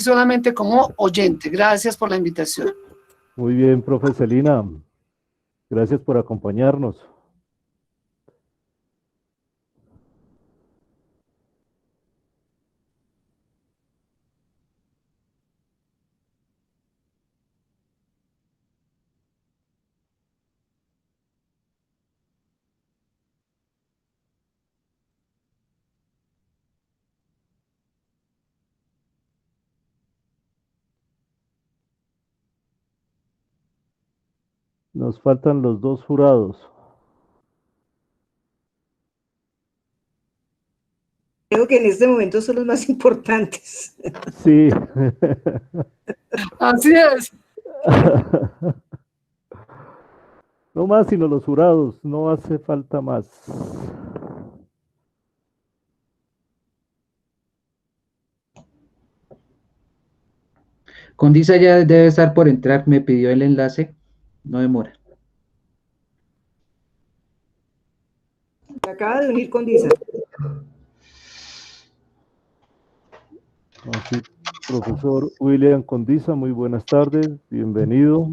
solamente como oyente. Gracias por la invitación. Muy bien, profe Celina. Gracias por acompañarnos. Nos faltan los dos jurados. Creo que en este momento son los más importantes. Sí. Así es. No más sino los jurados, no hace falta más. Condisa ya debe estar por entrar, me pidió el enlace, no demora. Se acaba de unir Condisa. Así, profesor William Condisa, muy buenas tardes, bienvenido.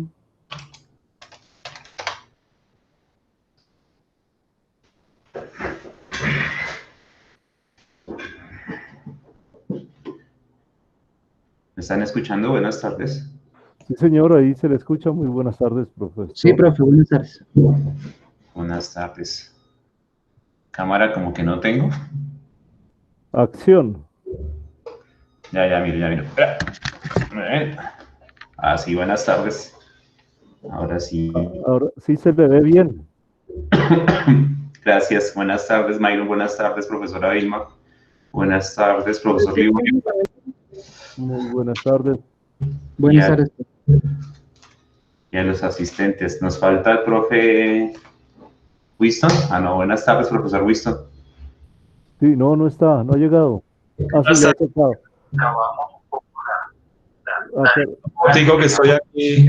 ¿Me están escuchando? Buenas tardes. Sí, señor, ahí se le escucha. Muy buenas tardes, profesor. Sí, profe, buenas tardes. Buenas tardes. Cámara como que no tengo. Acción. Ya miro. Espera. Ah, sí, buenas tardes. Ahora sí. Ahora sí se le ve bien. Gracias. Buenas tardes, Mayron. Buenas tardes, profesora Vilma. Buenas tardes, profesor Liborio. Muy buenas tardes. Buenas tardes. Y a los asistentes. Nos falta el profe Winston. Ah, no, buenas tardes, profesor Winston. Sí, no está, no ha llegado. Ah, sí, ya ha tocado. Digo que estoy aquí.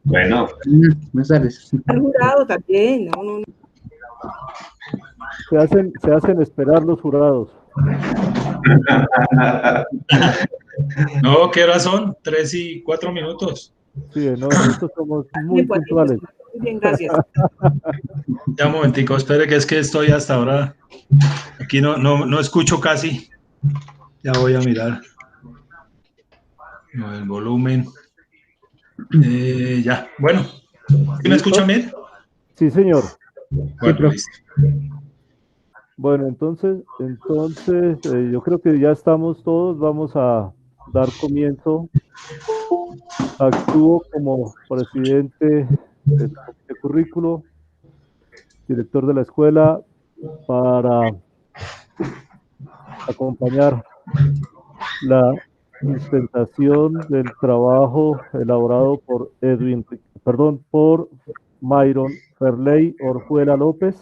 Bueno. Buenas tardes. Al jurado también, no. Se hacen esperar los jurados. No, ¿qué hora son? 3 y 4 minutos. Sí, no, en esto somos muy puntuales. Muy bien, gracias. Ya un momentico, espere que es que estoy hasta ahora. Aquí no escucho casi. Ya voy a mirar. No, el volumen. Ya, bueno. ¿Sí me escuchan bien? Sí, señor. Bueno, listo. Bueno, entonces yo creo que ya estamos todos. Vamos a dar comienzo. Actúo como presidente del comité currículo, director de la escuela, para acompañar la sustentación del trabajo elaborado por por Mayron Ferley Orjuela López,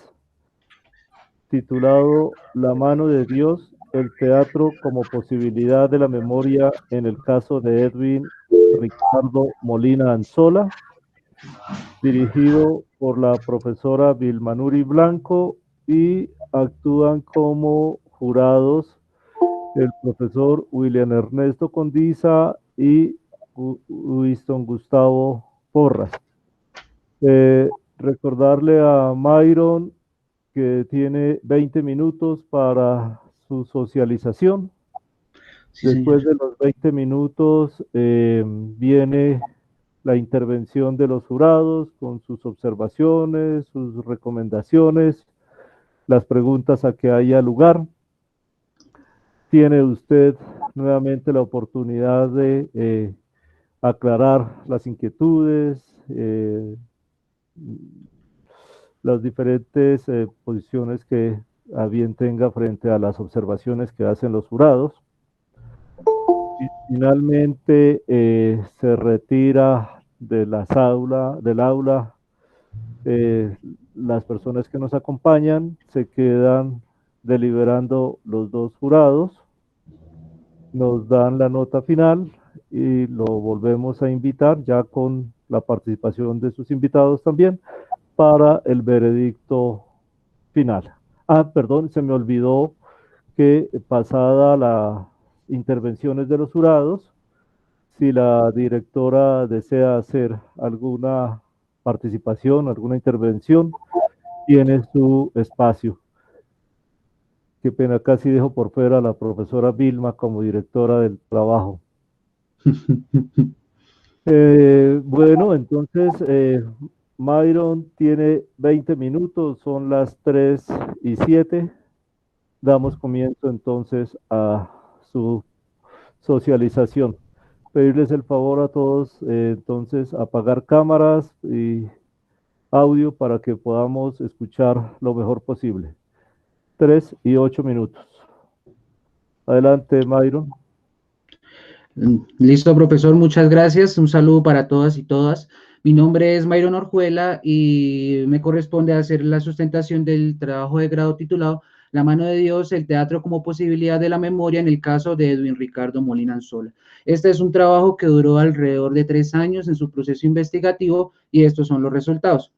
titulado La mano de Dios, el teatro como posibilidad de la memoria en el caso de Edwin Ricardo Molina Anzola, dirigido por la profesora Vilmanuri Blanco, y actúan como jurados el profesor William Ernesto Condiza y Winston Gustavo Porras. Recordarle a Mayron que tiene 20 minutos para su socialización. Sí, Después señor. de los 20 minutos viene la intervención de los jurados con sus observaciones, sus recomendaciones, las preguntas a que haya lugar. Tiene usted nuevamente la oportunidad de aclarar las inquietudes, las diferentes posiciones que a bien tenga frente a las observaciones que hacen los jurados. Y finalmente se retira del aula, las personas que nos acompañan, se quedan deliberando los dos jurados, nos dan la nota final y lo volvemos a invitar ya con la participación de sus invitados también para el veredicto final. Perdón, se me olvidó que pasada las intervenciones de los jurados, si la directora desea hacer alguna participación, alguna intervención, tiene su espacio. Qué pena, casi dejo por fuera a la profesora Vilma como directora del trabajo. Bueno, entonces, Myron tiene 20 minutos, son las 3:07. Damos comienzo entonces a su socialización. Pedirles el favor a todos, entonces, apagar cámaras y audio para que podamos escuchar lo mejor posible. 3:08 minutos. Adelante, Myron. Listo, profesor, muchas gracias. Un saludo para todas y todas. Mi nombre es Myron Orjuela y me corresponde hacer la sustentación del trabajo de grado titulado La mano de Dios, el teatro como posibilidad de la memoria en el caso de Edwin Ricardo Molina Anzola. Este es un trabajo que duró alrededor de 3 años en su proceso investigativo y estos son los resultados.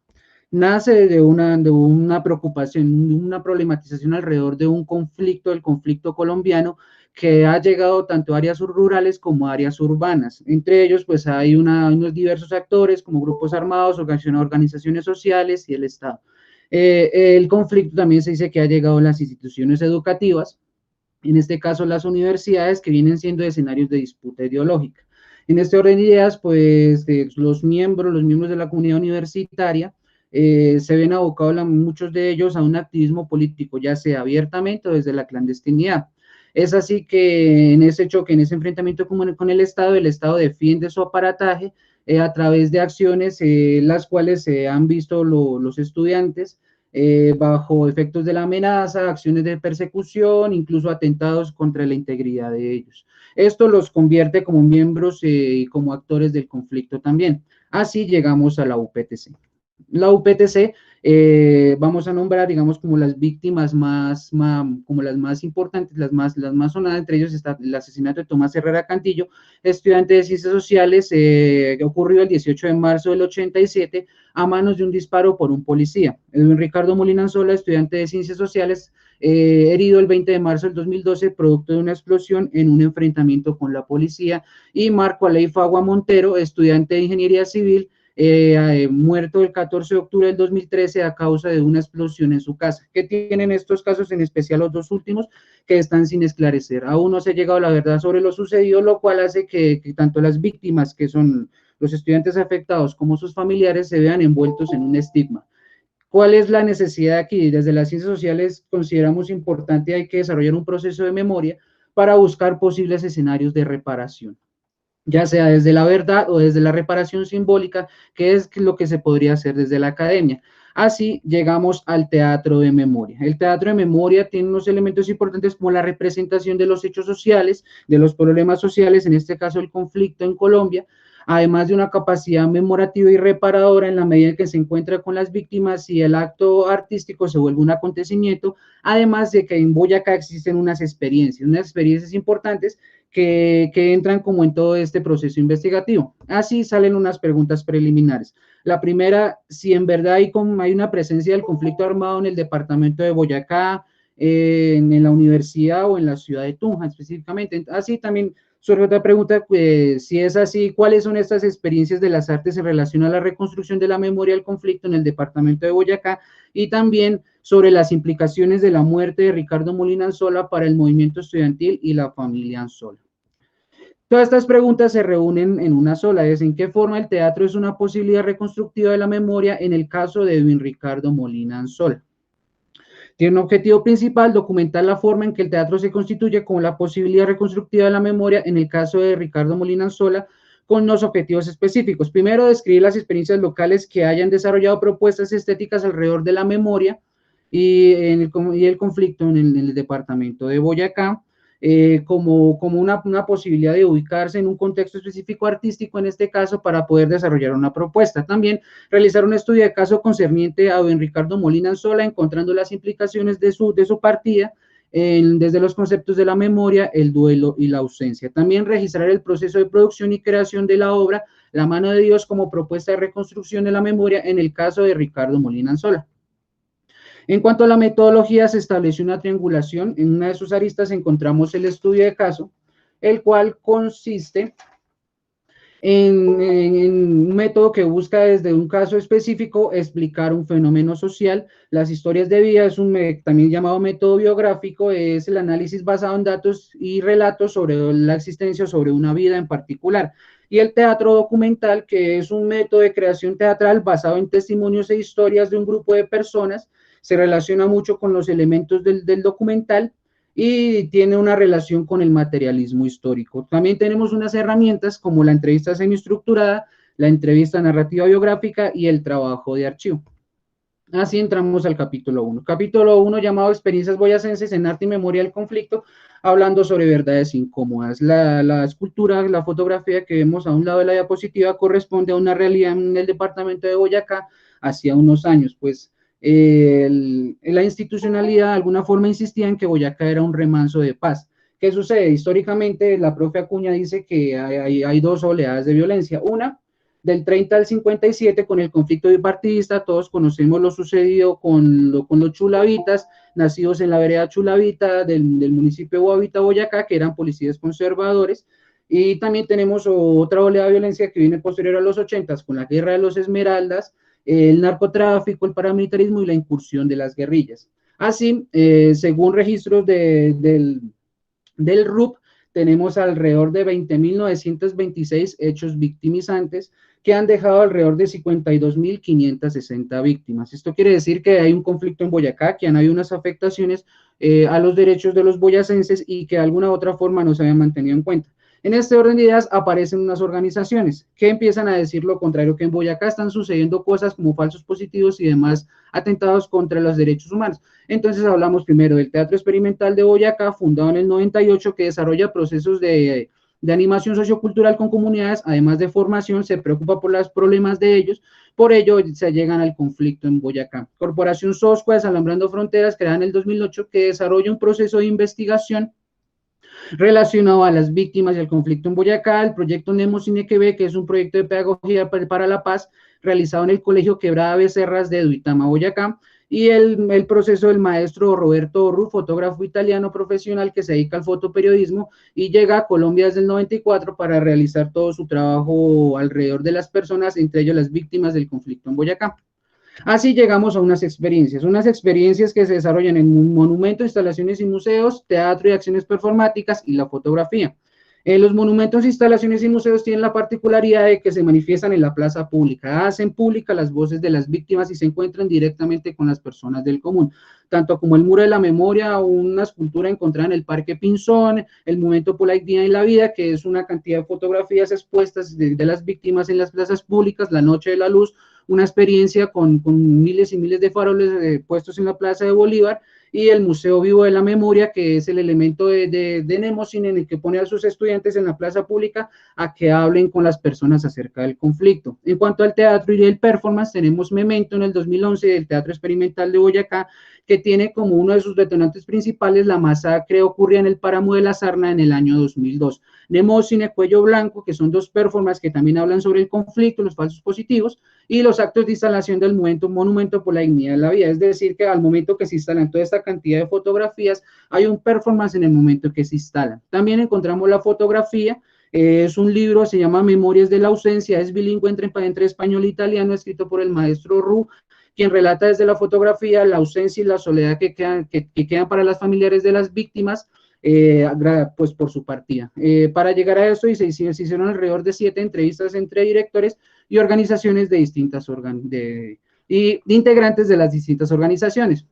Nace de una preocupación, una problematización alrededor de un conflicto, el conflicto colombiano, que ha llegado tanto a áreas rurales como a áreas urbanas. Entre ellos, pues hay unos diversos actores como grupos armados, organizaciones sociales y el Estado. El conflicto también se dice que ha llegado a las instituciones educativas, en este caso las universidades, que vienen siendo escenarios de disputa ideológica. En este orden de ideas, pues los miembros de la comunidad universitaria se ven abocados muchos de ellos a un activismo político, ya sea abiertamente o desde la clandestinidad. Es así que en ese choque, en ese enfrentamiento con el Estado defiende su aparataje a través de acciones las cuales se han visto los estudiantes bajo efectos de la amenaza, acciones de persecución, incluso atentados contra la integridad de ellos. Esto los convierte como miembros y como actores del conflicto también. Así llegamos a la UPTC. La UPTC, vamos a nombrar, digamos, como las víctimas como las más importantes, las más sonadas. Entre ellos está el asesinato de Tomás Herrera Cantillo, estudiante de Ciencias Sociales, que ocurrió el 18 de marzo del 87 a manos de un disparo por un policía. Edwin Ricardo Molina Anzola, estudiante de Ciencias Sociales, herido el 20 de marzo del 2012, producto de una explosión en un enfrentamiento con la policía. Y Marco Aley Fagua Montero, estudiante de Ingeniería Civil, muerto el 14 de octubre del 2013 a causa de una explosión en su casa. ¿Qué tienen estos casos, en especial los dos últimos, que están sin esclarecer? Aún no se ha llegado a la verdad sobre lo sucedido, lo cual hace que tanto las víctimas, que son los estudiantes afectados, como sus familiares, se vean envueltos en un estigma. ¿Cuál es la necesidad aquí? Desde las ciencias sociales consideramos importante, hay que desarrollar un proceso de memoria para buscar posibles escenarios de reparación, ya sea desde la verdad o desde la reparación simbólica, que es lo que se podría hacer desde la academia. Así llegamos al teatro de memoria. El teatro de memoria tiene unos elementos importantes como la representación de los hechos sociales, de los problemas sociales, en este caso el conflicto en Colombia, además de una capacidad memorativa y reparadora en la medida en que se encuentra con las víctimas y el acto artístico se vuelve un acontecimiento, además de que en Boyacá existen unas experiencias importantes que entran como en todo este proceso investigativo. Así salen unas preguntas preliminares. La primera, si en verdad hay una presencia del conflicto armado en el departamento de Boyacá, en la universidad o en la ciudad de Tunja específicamente. Así también surge otra pregunta, si es así, ¿cuáles son estas experiencias de las artes en relación a la reconstrucción de la memoria del conflicto en el departamento de Boyacá? Y también sobre las implicaciones de la muerte de Ricardo Molina Anzola para el movimiento estudiantil y la familia Anzola. Todas estas preguntas se reúnen en una sola, es en qué forma el teatro es una posibilidad reconstructiva de la memoria en el caso de Edwin Ricardo Molina Anzola. Tiene un objetivo principal, documentar la forma en que el teatro se constituye como la posibilidad reconstructiva de la memoria en el caso de Ricardo Molina Anzola, con unos objetivos específicos. Primero, describir las experiencias locales que hayan desarrollado propuestas estéticas alrededor de la memoria y el conflicto en el departamento de Boyacá, como una posibilidad de ubicarse en un contexto específico artístico, en este caso, para poder desarrollar una propuesta. También realizar un estudio de caso concerniente a don Ricardo Molina Anzola, encontrando las implicaciones de su partida desde los conceptos de la memoria, el duelo y la ausencia. También registrar el proceso de producción y creación de la obra La mano de Dios como propuesta de reconstrucción de la memoria en el caso de Ricardo Molina Anzola. En cuanto a la metodología, se estableció una triangulación. En una de sus aristas encontramos el estudio de caso, el cual consiste en un método que busca desde un caso específico explicar un fenómeno social. Las historias de vida es también llamado método biográfico, es el análisis basado en datos y relatos sobre la existencia sobre una vida en particular. Y el teatro documental, que es un método de creación teatral basado en testimonios e historias de un grupo de personas, se relaciona mucho con los elementos del documental y tiene una relación con el materialismo histórico. También tenemos unas herramientas como la entrevista semiestructurada, la entrevista narrativa biográfica y el trabajo de archivo. Así entramos al capítulo 1. Capítulo 1 llamado Experiencias boyacenses en arte y memoria del conflicto, hablando sobre verdades incómodas. La escultura, la fotografía que vemos a un lado de la diapositiva corresponde a una realidad en el departamento de Boyacá hacía unos años, pues la institucionalidad de alguna forma insistía en que Boyacá era un remanso de paz. ¿Qué sucede? Históricamente, la profe Acuña dice que hay dos oleadas de violencia. Una, del 30 al 57, con el conflicto bipartidista, todos conocemos lo sucedido con los chulavitas, nacidos en la vereda Chulavita del municipio de Guavita, Boyacá, que eran policías conservadores. Y también tenemos otra oleada de violencia que viene posterior a los 80, con la guerra de los Esmeraldas, el narcotráfico, el paramilitarismo y la incursión de las guerrillas. Así, según registros del RUP, tenemos alrededor de 20.926 hechos victimizantes que han dejado alrededor de 52.560 víctimas. Esto quiere decir que hay un conflicto en Boyacá, que han habido unas afectaciones a los derechos de los boyacenses y que de alguna u otra forma no se habían mantenido en cuenta. En este orden de ideas aparecen unas organizaciones que empiezan a decir lo contrario, que en Boyacá están sucediendo cosas como falsos positivos y demás atentados contra los derechos humanos. Entonces hablamos primero del Teatro Experimental de Boyacá, fundado en el 98, que desarrolla procesos de animación sociocultural con comunidades, además de formación, se preocupa por los problemas de ellos, por ello se llegan al conflicto en Boyacá. Corporación Soscua, Desalambrando Fronteras, creada en el 2008, que desarrolla un proceso de investigación relacionado a las víctimas y al conflicto en Boyacá. El proyecto Nemo Cine que es un proyecto de pedagogía para la paz realizado en el Colegio Quebrada Becerras de Duitama, Boyacá, y el proceso del maestro Roberto Orru, fotógrafo italiano profesional que se dedica al fotoperiodismo y llega a Colombia desde el 94 para realizar todo su trabajo alrededor de las personas, entre ellos las víctimas del conflicto en Boyacá. Así llegamos a unas experiencias que se desarrollan en monumentos, instalaciones y museos, teatro y acciones performáticas y la fotografía. Los monumentos, instalaciones y museos tienen la particularidad de que se manifiestan en la plaza pública, hacen pública las voces de las víctimas y se encuentran directamente con las personas del común, tanto como el Muro de la Memoria, una escultura encontrada en el Parque Pinzón, el Momento por la Dignidad y la Vida, que es una cantidad de fotografías expuestas de las víctimas en las plazas públicas, la Noche de la Luz, una experiencia con miles y miles de faroles puestos en la Plaza de Bolívar, y el Museo Vivo de la Memoria, que es el elemento de Nemo Cine en el que pone a sus estudiantes en la plaza pública a que hablen con las personas acerca del conflicto. En cuanto al teatro y el performance, tenemos Memento en el 2011 del Teatro Experimental de Boyacá, que tiene como uno de sus detonantes principales la masacre ocurrida en el Páramo de la Sarna en el año 2002. Nemo Cine Cuello Blanco, que son dos performances que también hablan sobre el conflicto, los falsos positivos, y los actos de instalación del Monumento por la Dignidad de la Vida. Es decir, que al momento que se instalan toda esta cantidad de fotografías, hay un performance en el momento que se instalan. También encontramos la fotografía, es un libro, se llama Memorias de la Ausencia, es bilingüe entre español e italiano, escrito por el maestro Orru, quien relata desde la fotografía la ausencia y la soledad que quedan para las familiares de las víctimas, pues por su partida. Para llegar a eso se hicieron alrededor de 7 entrevistas entre directores y organizaciones de distintas y integrantes de las distintas organizaciones.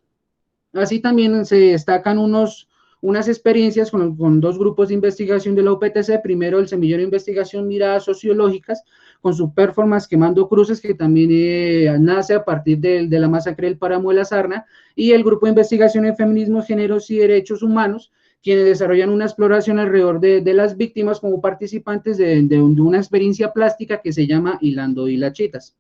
Así también se destacan unas experiencias con dos grupos de investigación de la UPTC, primero el Semillero de Investigación Miradas Sociológicas, con su performance Quemando Cruces, que también nace a partir de la masacre del Páramo de la Sarna, y el Grupo de Investigación en Feminismo, Géneros y Derechos Humanos, quienes desarrollan una exploración alrededor de las víctimas como participantes de una experiencia plástica que se llama Hilando Hilachitas.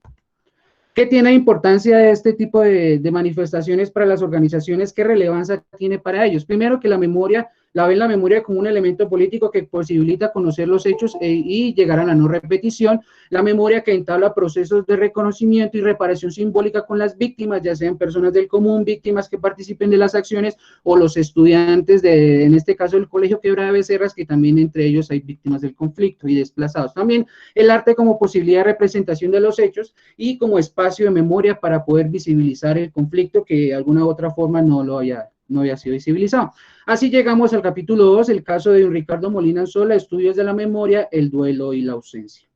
¿Qué tiene importancia de este tipo de manifestaciones para las organizaciones? ¿Qué relevancia tiene para ellos? Primero, que la memoria ven la memoria como un elemento político que posibilita conocer los hechos y llegar a la no repetición, la memoria que entabla procesos de reconocimiento y reparación simbólica con las víctimas, ya sean personas del común, víctimas que participen de las acciones, o los estudiantes en este caso del Colegio Quebrada de Becerras, que también entre ellos hay víctimas del conflicto y desplazados. También el arte como posibilidad de representación de los hechos y como espacio de memoria para poder visibilizar el conflicto que de alguna u otra forma no había sido visibilizado. Así llegamos al capítulo 2, el caso de Ricardo Molina Anzola, estudios de la memoria, el duelo y la ausencia.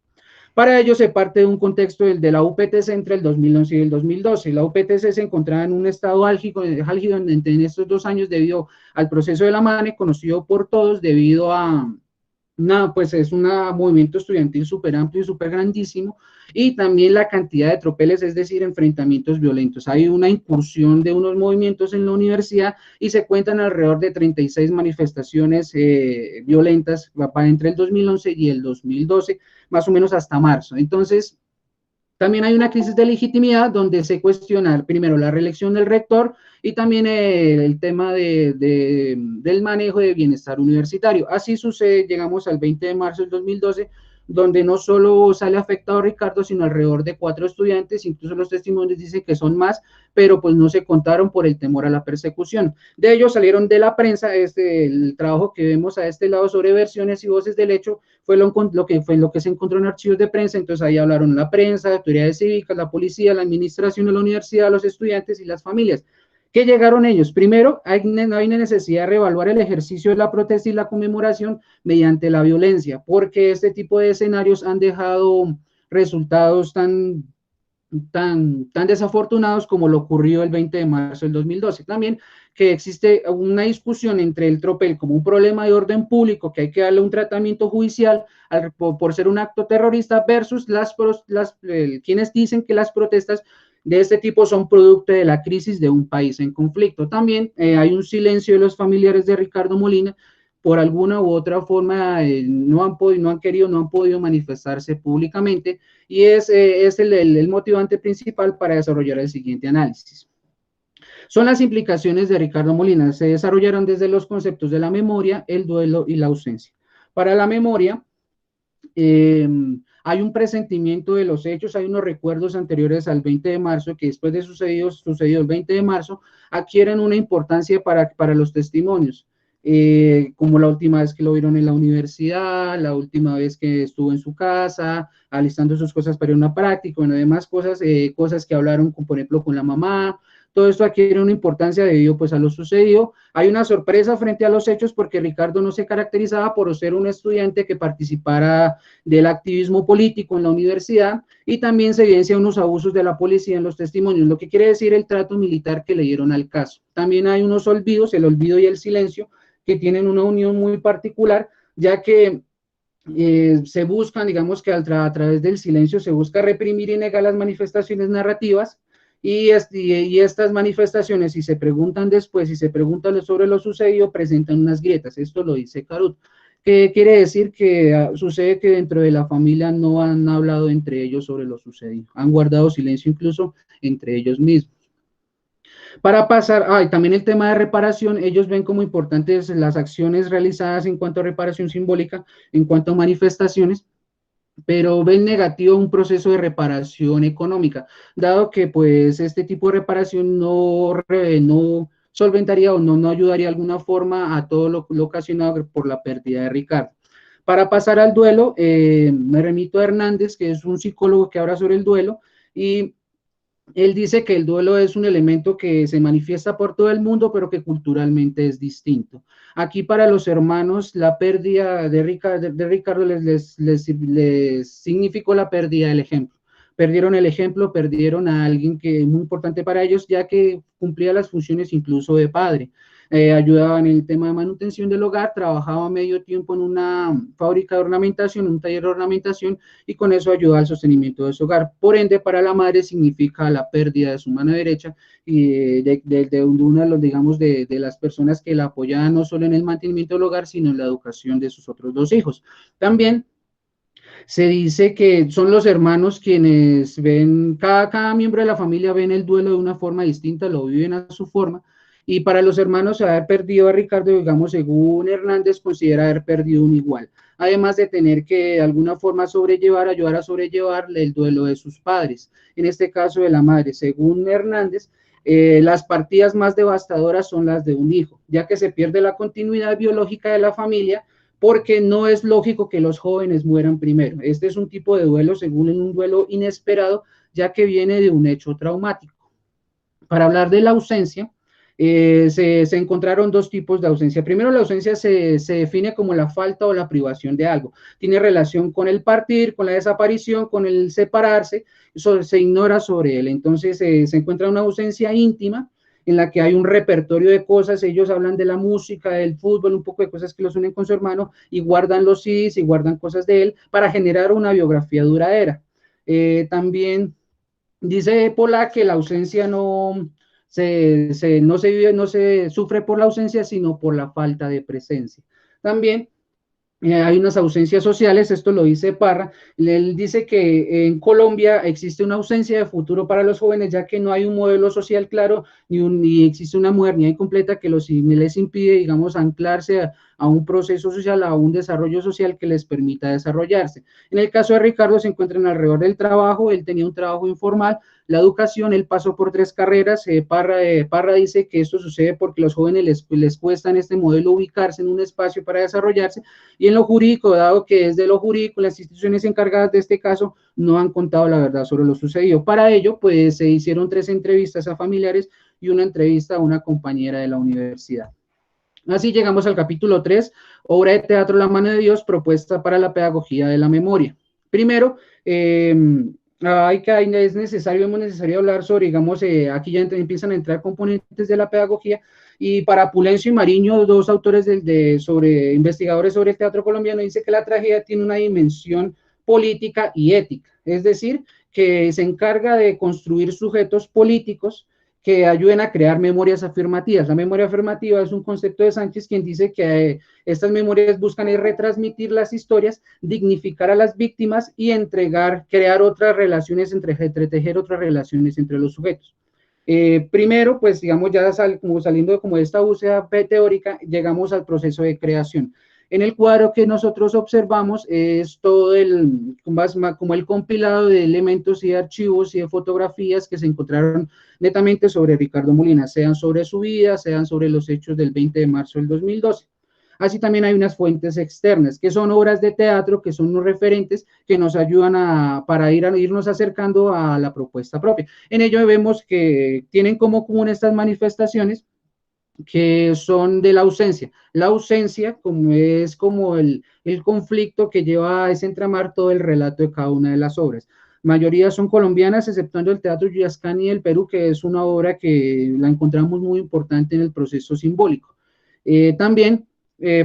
Para ello se parte de un contexto de la UPTC entre el 2011 y el 2012. La UPTC se encontraba en un estado álgido en estos 2 años debido al proceso de la MANE, conocido por todos debido a pues es un movimiento estudiantil súper amplio y súper grandísimo, y también la cantidad de tropeles, es decir, enfrentamientos violentos. Hay una incursión de unos movimientos en la universidad y se cuentan alrededor de 36 manifestaciones violentas entre el 2011 y el 2012, más o menos hasta marzo. Entonces, también hay una crisis de legitimidad donde se cuestiona primero la reelección del rector y también el tema del manejo de bienestar universitario. Así sucede, llegamos al 20 de marzo del 2012, donde no solo sale afectado Ricardo, sino alrededor de 4 estudiantes, incluso los testimonios dicen que son más, pero pues no se contaron por el temor a la persecución. De ellos salieron de la prensa, el trabajo que vemos a este lado sobre versiones y voces del hecho, fue lo que se encontró en archivos de prensa. Entonces ahí hablaron la prensa, autoridades cívicas, la policía, la administración de la universidad, los estudiantes y las familias. ¿Qué llegaron ellos? Primero, hay una necesidad de reevaluar el ejercicio de la protesta y la conmemoración mediante la violencia, porque este tipo de escenarios han dejado resultados tan desafortunados como lo ocurrió el 20 de marzo del 2012. También que existe una discusión entre el tropel como un problema de orden público que hay que darle un tratamiento judicial por ser un acto terrorista versus quienes dicen que las protestas de este tipo son producto de la crisis de un país en conflicto. También hay un silencio de los familiares de Ricardo Molina, por alguna u otra forma no han podido manifestarse públicamente, y es el motivante principal para desarrollar el siguiente análisis. Son las implicaciones de Ricardo Molina. Se desarrollaron desde los conceptos de la memoria, el duelo y la ausencia. Para la memoria, hay un presentimiento de los hechos, hay unos recuerdos anteriores al 20 de marzo que después de sucedido el 20 de marzo adquieren una importancia para los testimonios, como la última vez que lo vieron en la universidad, la última vez que estuvo en su casa, alistando sus cosas para ir a una práctica, bueno, además cosas que hablaron, por ejemplo, con la mamá. Todo esto adquiere una importancia debido pues a lo sucedido. Hay una sorpresa frente a los hechos porque Ricardo no se caracterizaba por ser un estudiante que participara del activismo político en la universidad, y también se evidencia unos abusos de la policía en los testimonios, lo que quiere decir el trato militar que le dieron al caso. También hay unos olvidos, el olvido y el silencio, que tienen una unión muy particular, ya que se buscan, digamos que a través del silencio se busca reprimir y negar las manifestaciones narrativas. Y estas manifestaciones, si se preguntan después, si se preguntan sobre lo sucedido, presentan unas grietas. Esto lo dice Carut, que quiere decir que sucede que dentro de la familia no han hablado entre ellos sobre lo sucedido, han guardado silencio incluso entre ellos mismos. Para pasar, también el tema de reparación, ellos ven como importantes las acciones realizadas en cuanto a reparación simbólica, en cuanto a manifestaciones, pero ven negativo un proceso de reparación económica, dado que pues este tipo de reparación no solventaría o no ayudaría de alguna forma a todo lo ocasionado por la pérdida de Ricardo. Para pasar al duelo, me remito a Hernández, que es un psicólogo que habla sobre el duelo, y él dice que el duelo es un elemento que se manifiesta por todo el mundo, pero que culturalmente es distinto. Aquí para los hermanos, la pérdida de Ricardo les significó la pérdida del ejemplo. Perdieron el ejemplo, perdieron a alguien que es muy importante para ellos, ya que cumplía las funciones incluso de padre. Ayudaba en el tema de manutención del hogar, trabajaba medio tiempo en una fábrica de ornamentación, un taller de ornamentación, y con eso ayudaba al sostenimiento de su hogar. Por ende, para la madre significa la pérdida de su mano derecha y de una de las personas que la apoyaban no solo en el mantenimiento del hogar, sino en la educación de sus otros 2 hijos. También se dice que son los hermanos quienes ven, cada miembro de la familia ven el duelo de una forma distinta, lo viven a su forma, y para los hermanos haber perdido a Ricardo, digamos, según Hernández, considera haber perdido un igual, además de tener que de alguna forma ayudar a sobrellevar el duelo de sus padres, en este caso de la madre. Según Hernández, las partidas más devastadoras son las de un hijo, ya que se pierde la continuidad biológica de la familia, porque no es lógico que los jóvenes mueran primero. Este es un tipo de duelo, según un duelo inesperado, ya que viene de un hecho traumático. Para hablar de la ausencia, se encontraron dos tipos de ausencia. Primero, la ausencia se define como la falta o la privación de algo. Tiene relación con el partir, con la desaparición, con el separarse, eso se ignora sobre él. Entonces, se encuentra una ausencia íntima, en la que hay un repertorio de cosas. Ellos hablan de la música, del fútbol, un poco de cosas que los unen con su hermano, y guardan los CDs y guardan cosas de él para generar una biografía duradera. También dice Polak que la ausencia no se sufre por la ausencia, sino por la falta de presencia. También hay unas ausencias sociales, esto lo dice Parra. Él dice que en Colombia existe una ausencia de futuro para los jóvenes, ya que no hay un modelo social claro, ni existe una modernidad incompleta que les impide, digamos, anclarse a un proceso social, a un desarrollo social que les permita desarrollarse. En el caso de Ricardo, se encuentran alrededor del trabajo. Él tenía un trabajo informal, la educación, él pasó por 3 carreras. Parra dice que esto sucede porque los jóvenes les cuesta en este modelo ubicarse en un espacio para desarrollarse, y en lo jurídico, dado que desde lo jurídico las instituciones encargadas de este caso no han contado la verdad sobre lo sucedido. Para ello, pues se hicieron 3 entrevistas a familiares y una entrevista a una compañera de la universidad. Así llegamos al capítulo 3, obra de teatro La mano de Dios, propuesta para la pedagogía de la memoria. Primero, es necesario hablar sobre, digamos, aquí ya empiezan a entrar componentes de la pedagogía, y para Pulencio y Mariño, 2 autores investigadores sobre el teatro colombiano, dice que la tragedia tiene una dimensión política y ética, es decir, que se encarga de construir sujetos políticos que ayuden a crear memorias afirmativas. La memoria afirmativa es un concepto de Sánchez, quien dice que estas memorias buscan retransmitir las historias, dignificar a las víctimas y crear otras relaciones, entretejer otras relaciones entre los sujetos. Primero, pues digamos, ya saliendo de esta búsqueda teórica, llegamos al proceso de creación. En el cuadro que nosotros observamos es todo como el compilado de elementos y de archivos y de fotografías que se encontraron netamente sobre Ricardo Molina, sean sobre su vida, sean sobre los hechos del 20 de marzo del 2012. Así también hay unas fuentes externas, que son obras de teatro, que son unos referentes que nos ayudan para irnos acercando a la propuesta propia. En ello vemos que tienen como común estas manifestaciones, que son de la ausencia. La ausencia es como el conflicto que lleva a desentramar todo el relato de cada una de las obras. Mayoría son colombianas, exceptuando el Teatro Yuyascani del Perú, que es una obra que la encontramos muy importante en el proceso simbólico. También,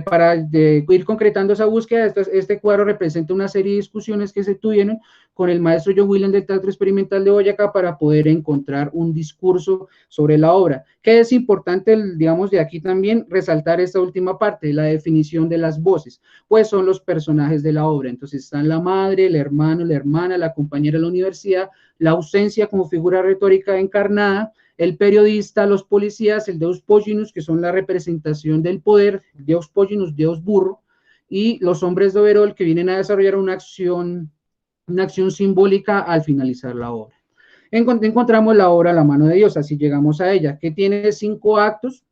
para ir concretando esa búsqueda, este cuadro representa una serie de discusiones que se tuvieron con el maestro John Williams del Teatro Experimental de Boyacá para poder encontrar un discurso sobre la obra. Que es importante, digamos, de aquí también resaltar esta última parte, la definición de las voces, pues son los personajes de la obra. Entonces están la madre, el hermano, la hermana, la compañera de la universidad, la ausencia como figura retórica encarnada, el periodista, los policías, el Deus Pollinus, que son la representación del poder, Deus Pollinus, Deus burro, y los hombres de overol, que vienen a desarrollar una acción simbólica al finalizar la obra. Encontramos la obra La mano de Dios, así llegamos a ella, que tiene 5 actos,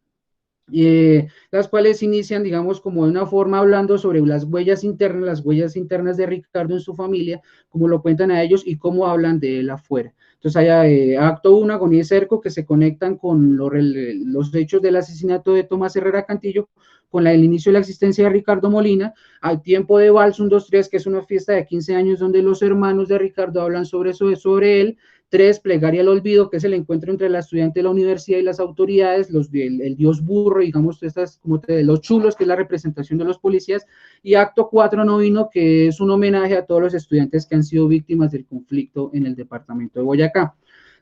las cuales inician, digamos, como de una forma hablando sobre las huellas internas de Ricardo en su familia, como lo cuentan a ellos y cómo hablan de él afuera. Entonces hay acto 1, Agonía y Cerco, que se conectan con los hechos del asesinato de Tomás Herrera Cantillo, con el inicio de la existencia de Ricardo Molina. Al tiempo de Vals 1, 2, 3, que es una fiesta de 15 años donde los hermanos de Ricardo hablan sobre él. 3, Plegaria al olvido, que es el encuentro entre la estudiante de la universidad y las autoridades, el dios burro, digamos, los chulos, que es la representación de los policías. Y acto 4, Novino, que es un homenaje a todos los estudiantes que han sido víctimas del conflicto en el departamento de Boyacá.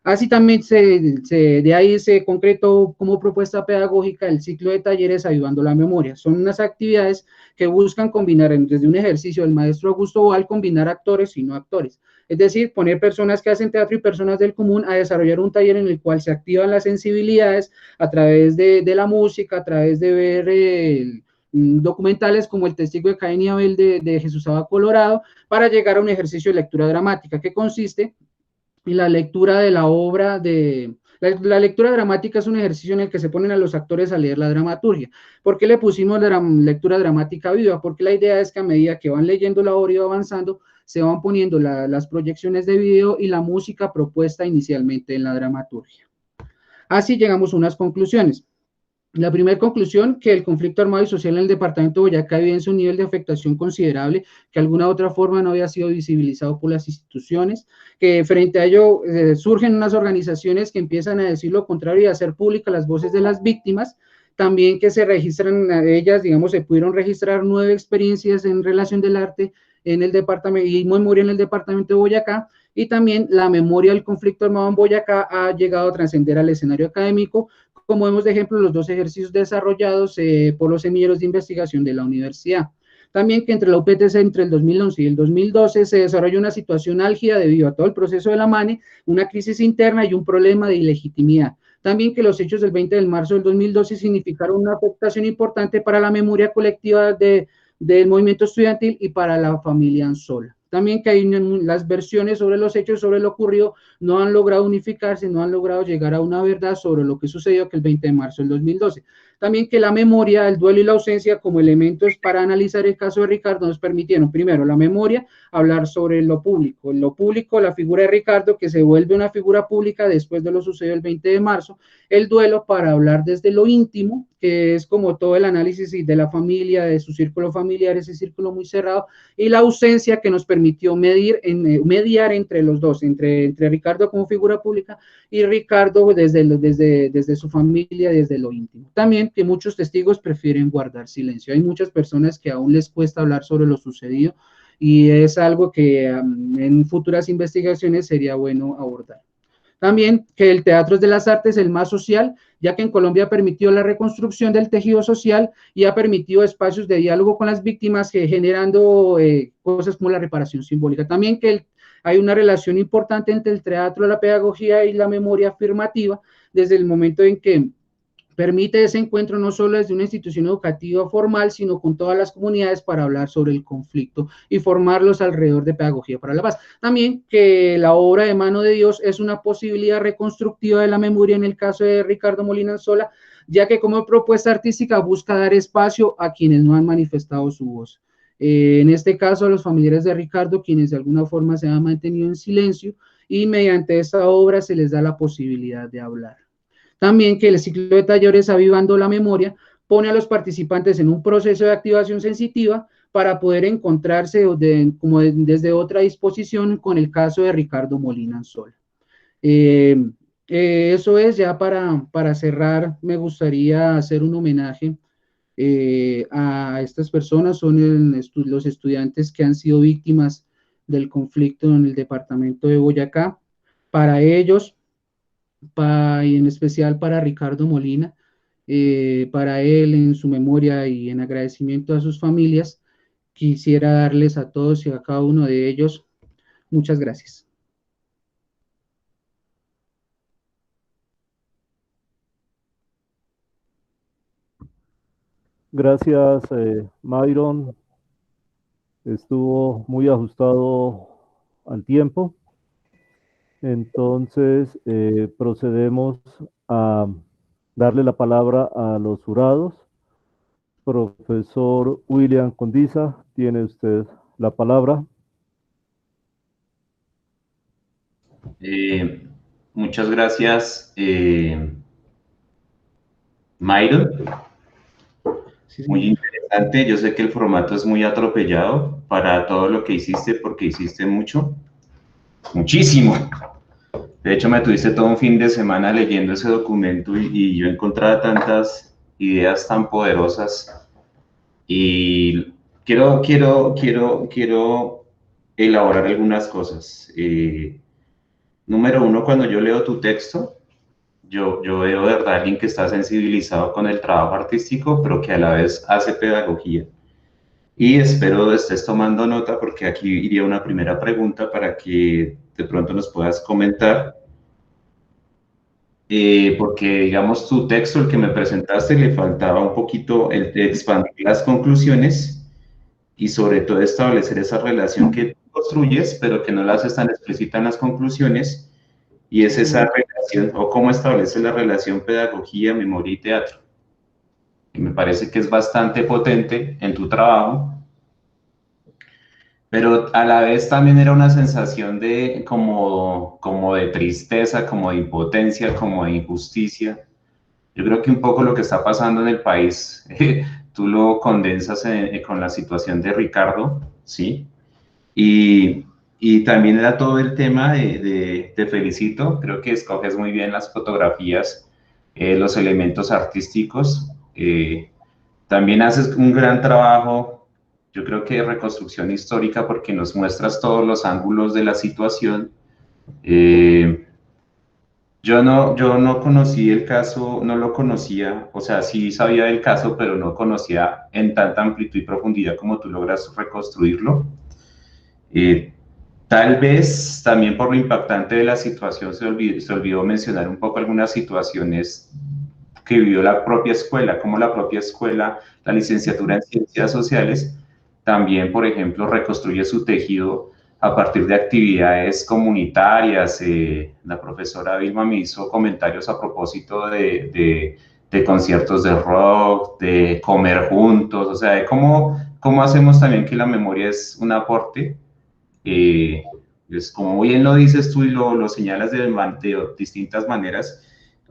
Así también de ahí se concretó como propuesta pedagógica el ciclo de talleres Avivando la Memoria. Son unas actividades que buscan combinar desde un ejercicio del maestro Augusto Boal, combinar actores y no actores. Es decir, poner personas que hacen teatro y personas del común a desarrollar un taller en el cual se activan las sensibilidades a través de la música, a través de ver documentales como El Testigo de Caín y Abel de Jesús Abad Colorado, para llegar a un ejercicio de lectura dramática que consiste en la lectura de la obra de... La lectura dramática es un ejercicio en el que se ponen a los actores a leer la dramaturgia. ¿Por qué le pusimos la lectura dramática viva? Porque la idea es que a medida que van leyendo la obra y va avanzando, se van poniendo las proyecciones de video y la música propuesta inicialmente en la dramaturgia. Así llegamos a unas conclusiones. La primera conclusión, que el conflicto armado y social en el departamento de Boyacá evidencia un nivel de afectación considerable que de alguna u otra forma no había sido visibilizado por las instituciones, que frente a ello surgen unas organizaciones que empiezan a decir lo contrario y a hacer públicas las voces de las víctimas, también que se registran ellas, digamos, se pudieron registrar 9 experiencias en relación del arte en el departamento y memoria en el departamento de Boyacá, y también la memoria del conflicto armado en Boyacá ha llegado a trascender al escenario académico, como vemos de ejemplo los 2 ejercicios desarrollados por los semilleros de investigación de la universidad. También que entre la UPTC entre el 2011 y el 2012 se desarrolló una situación álgida debido a todo el proceso de la MANE, una crisis interna y un problema de ilegitimidad. También que los hechos del 20 de marzo del 2012 significaron una afectación importante para la memoria colectiva del movimiento estudiantil y para la familia Anzola. También que hay las versiones sobre los hechos, sobre lo ocurrido, no han logrado unificarse, no han logrado llegar a una verdad sobre lo que sucedió aquel 20 de marzo del 2012. También que la memoria, el duelo y la ausencia como elementos para analizar el caso de Ricardo nos permitieron, primero, la memoria, hablar sobre lo público. En lo público, la figura de Ricardo, que se vuelve una figura pública después de lo sucedido el 20 de marzo. El duelo para hablar desde lo íntimo, que es como todo el análisis de la familia, de su círculo familiar, ese círculo muy cerrado, y la ausencia que nos permitió mediar entre los dos, entre Ricardo como figura pública y Ricardo desde su familia, desde lo íntimo. También que muchos testigos prefieren guardar silencio. Hay muchas personas que aún les cuesta hablar sobre lo sucedido y es algo que en futuras investigaciones sería bueno abordar. También que el teatro es de las artes el más social, ya que en Colombia permitió la reconstrucción del tejido social y ha permitido espacios de diálogo con las víctimas, generando cosas como la reparación simbólica. También que hay una relación importante entre el teatro, la pedagogía y la memoria afirmativa, desde el momento en que permite ese encuentro no solo desde una institución educativa formal, sino con todas las comunidades para hablar sobre el conflicto y formarlos alrededor de pedagogía para la paz. También que la obra de mano de Dios es una posibilidad reconstructiva de la memoria en el caso de Ricardo Molina Anzola, ya que como propuesta artística busca dar espacio a quienes no han manifestado su voz. En este caso, a los familiares de Ricardo, quienes de alguna forma se han mantenido en silencio, y mediante esta obra se les da la posibilidad de hablar. También que el ciclo de talleres Avivando la Memoria pone a los participantes en un proceso de activación sensitiva para poder encontrarse desde otra disposición con el caso de Ricardo Molina Anzola. Eso es, ya para cerrar, me gustaría hacer un homenaje a estas personas. Son los estudiantes que han sido víctimas del conflicto en el departamento de Boyacá. Para ellos, y en especial para Ricardo Molina, para él en su memoria y en agradecimiento a sus familias, quisiera darles a todos y a cada uno de ellos muchas gracias. Gracias, Myron. Estuvo muy ajustado al tiempo. Entonces, procedemos a darle la palabra a los jurados. Profesor William Condiza, tiene usted la palabra. Muchas gracias, Myron. Sí, muy interesante. Yo sé que el formato es muy atropellado para todo lo que hiciste, porque hiciste mucho, muchísimo. De hecho, me tuviste todo un fin de semana leyendo ese documento y yo encontraba tantas ideas tan poderosas. Y quiero elaborar algunas cosas. Número uno, cuando yo leo tu texto, yo veo de verdad a alguien que está sensibilizado con el trabajo artístico, pero que a la vez hace pedagogía. Y espero estés tomando nota porque aquí iría una primera pregunta para que de pronto nos puedas comentar. Porque, digamos, tu texto, el que me presentaste, le faltaba un poquito el de expandir las conclusiones y sobre todo establecer esa relación que tú construyes, pero que no la haces tan explícita en las conclusiones, y es esa relación, o cómo estableces la relación pedagogía, memoria y teatro. Y me parece que es bastante potente en tu trabajo, pero a la vez también era una sensación de como de tristeza, como de impotencia, como de injusticia. Yo creo que un poco lo que está pasando en el país, tú lo condensas con la situación de Ricardo, ¿sí? Y también era todo el tema te felicito, creo que escoges muy bien las fotografías, los elementos artísticos. También haces un gran trabajo, yo creo que de reconstrucción histórica, porque nos muestras todos los ángulos de la situación. Yo no conocí el caso, no lo conocía, o sea, sí sabía del caso, pero no conocía en tanta amplitud y profundidad como tú logras reconstruirlo. Tal vez también por lo impactante de la situación se olvidó mencionar un poco algunas situaciones que vivió la propia escuela, como la propia escuela, la licenciatura en Ciencias Sociales, también, por ejemplo, reconstruye su tejido a partir de actividades comunitarias. La profesora Vilma me hizo comentarios a propósito de conciertos de rock, de comer juntos, o sea, de cómo hacemos también que la memoria es un aporte. Pues como bien lo dices tú y lo señalas de distintas maneras,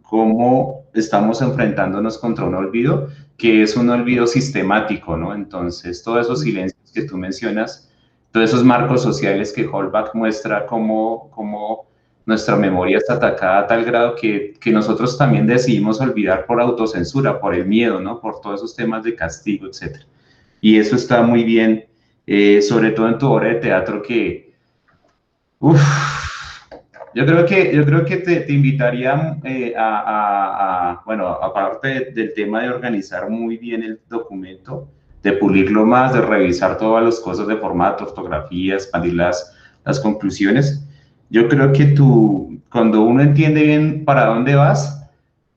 cómo estamos enfrentándonos contra un olvido, que es un olvido sistemático, ¿no? Entonces, todos esos silencios que tú mencionas, todos esos marcos sociales que Holbach muestra, cómo nuestra memoria está atacada a tal grado que nosotros también decidimos olvidar por autocensura, por el miedo, ¿no? Por todos esos temas de castigo, etc. Y eso está muy bien, sobre todo en tu obra de teatro que, yo creo que te invitaría bueno, aparte del tema de organizar muy bien el documento, de pulirlo más, de revisar todas las cosas de formato, fotografías, expandir las conclusiones. Yo creo que cuando uno entiende bien para dónde vas,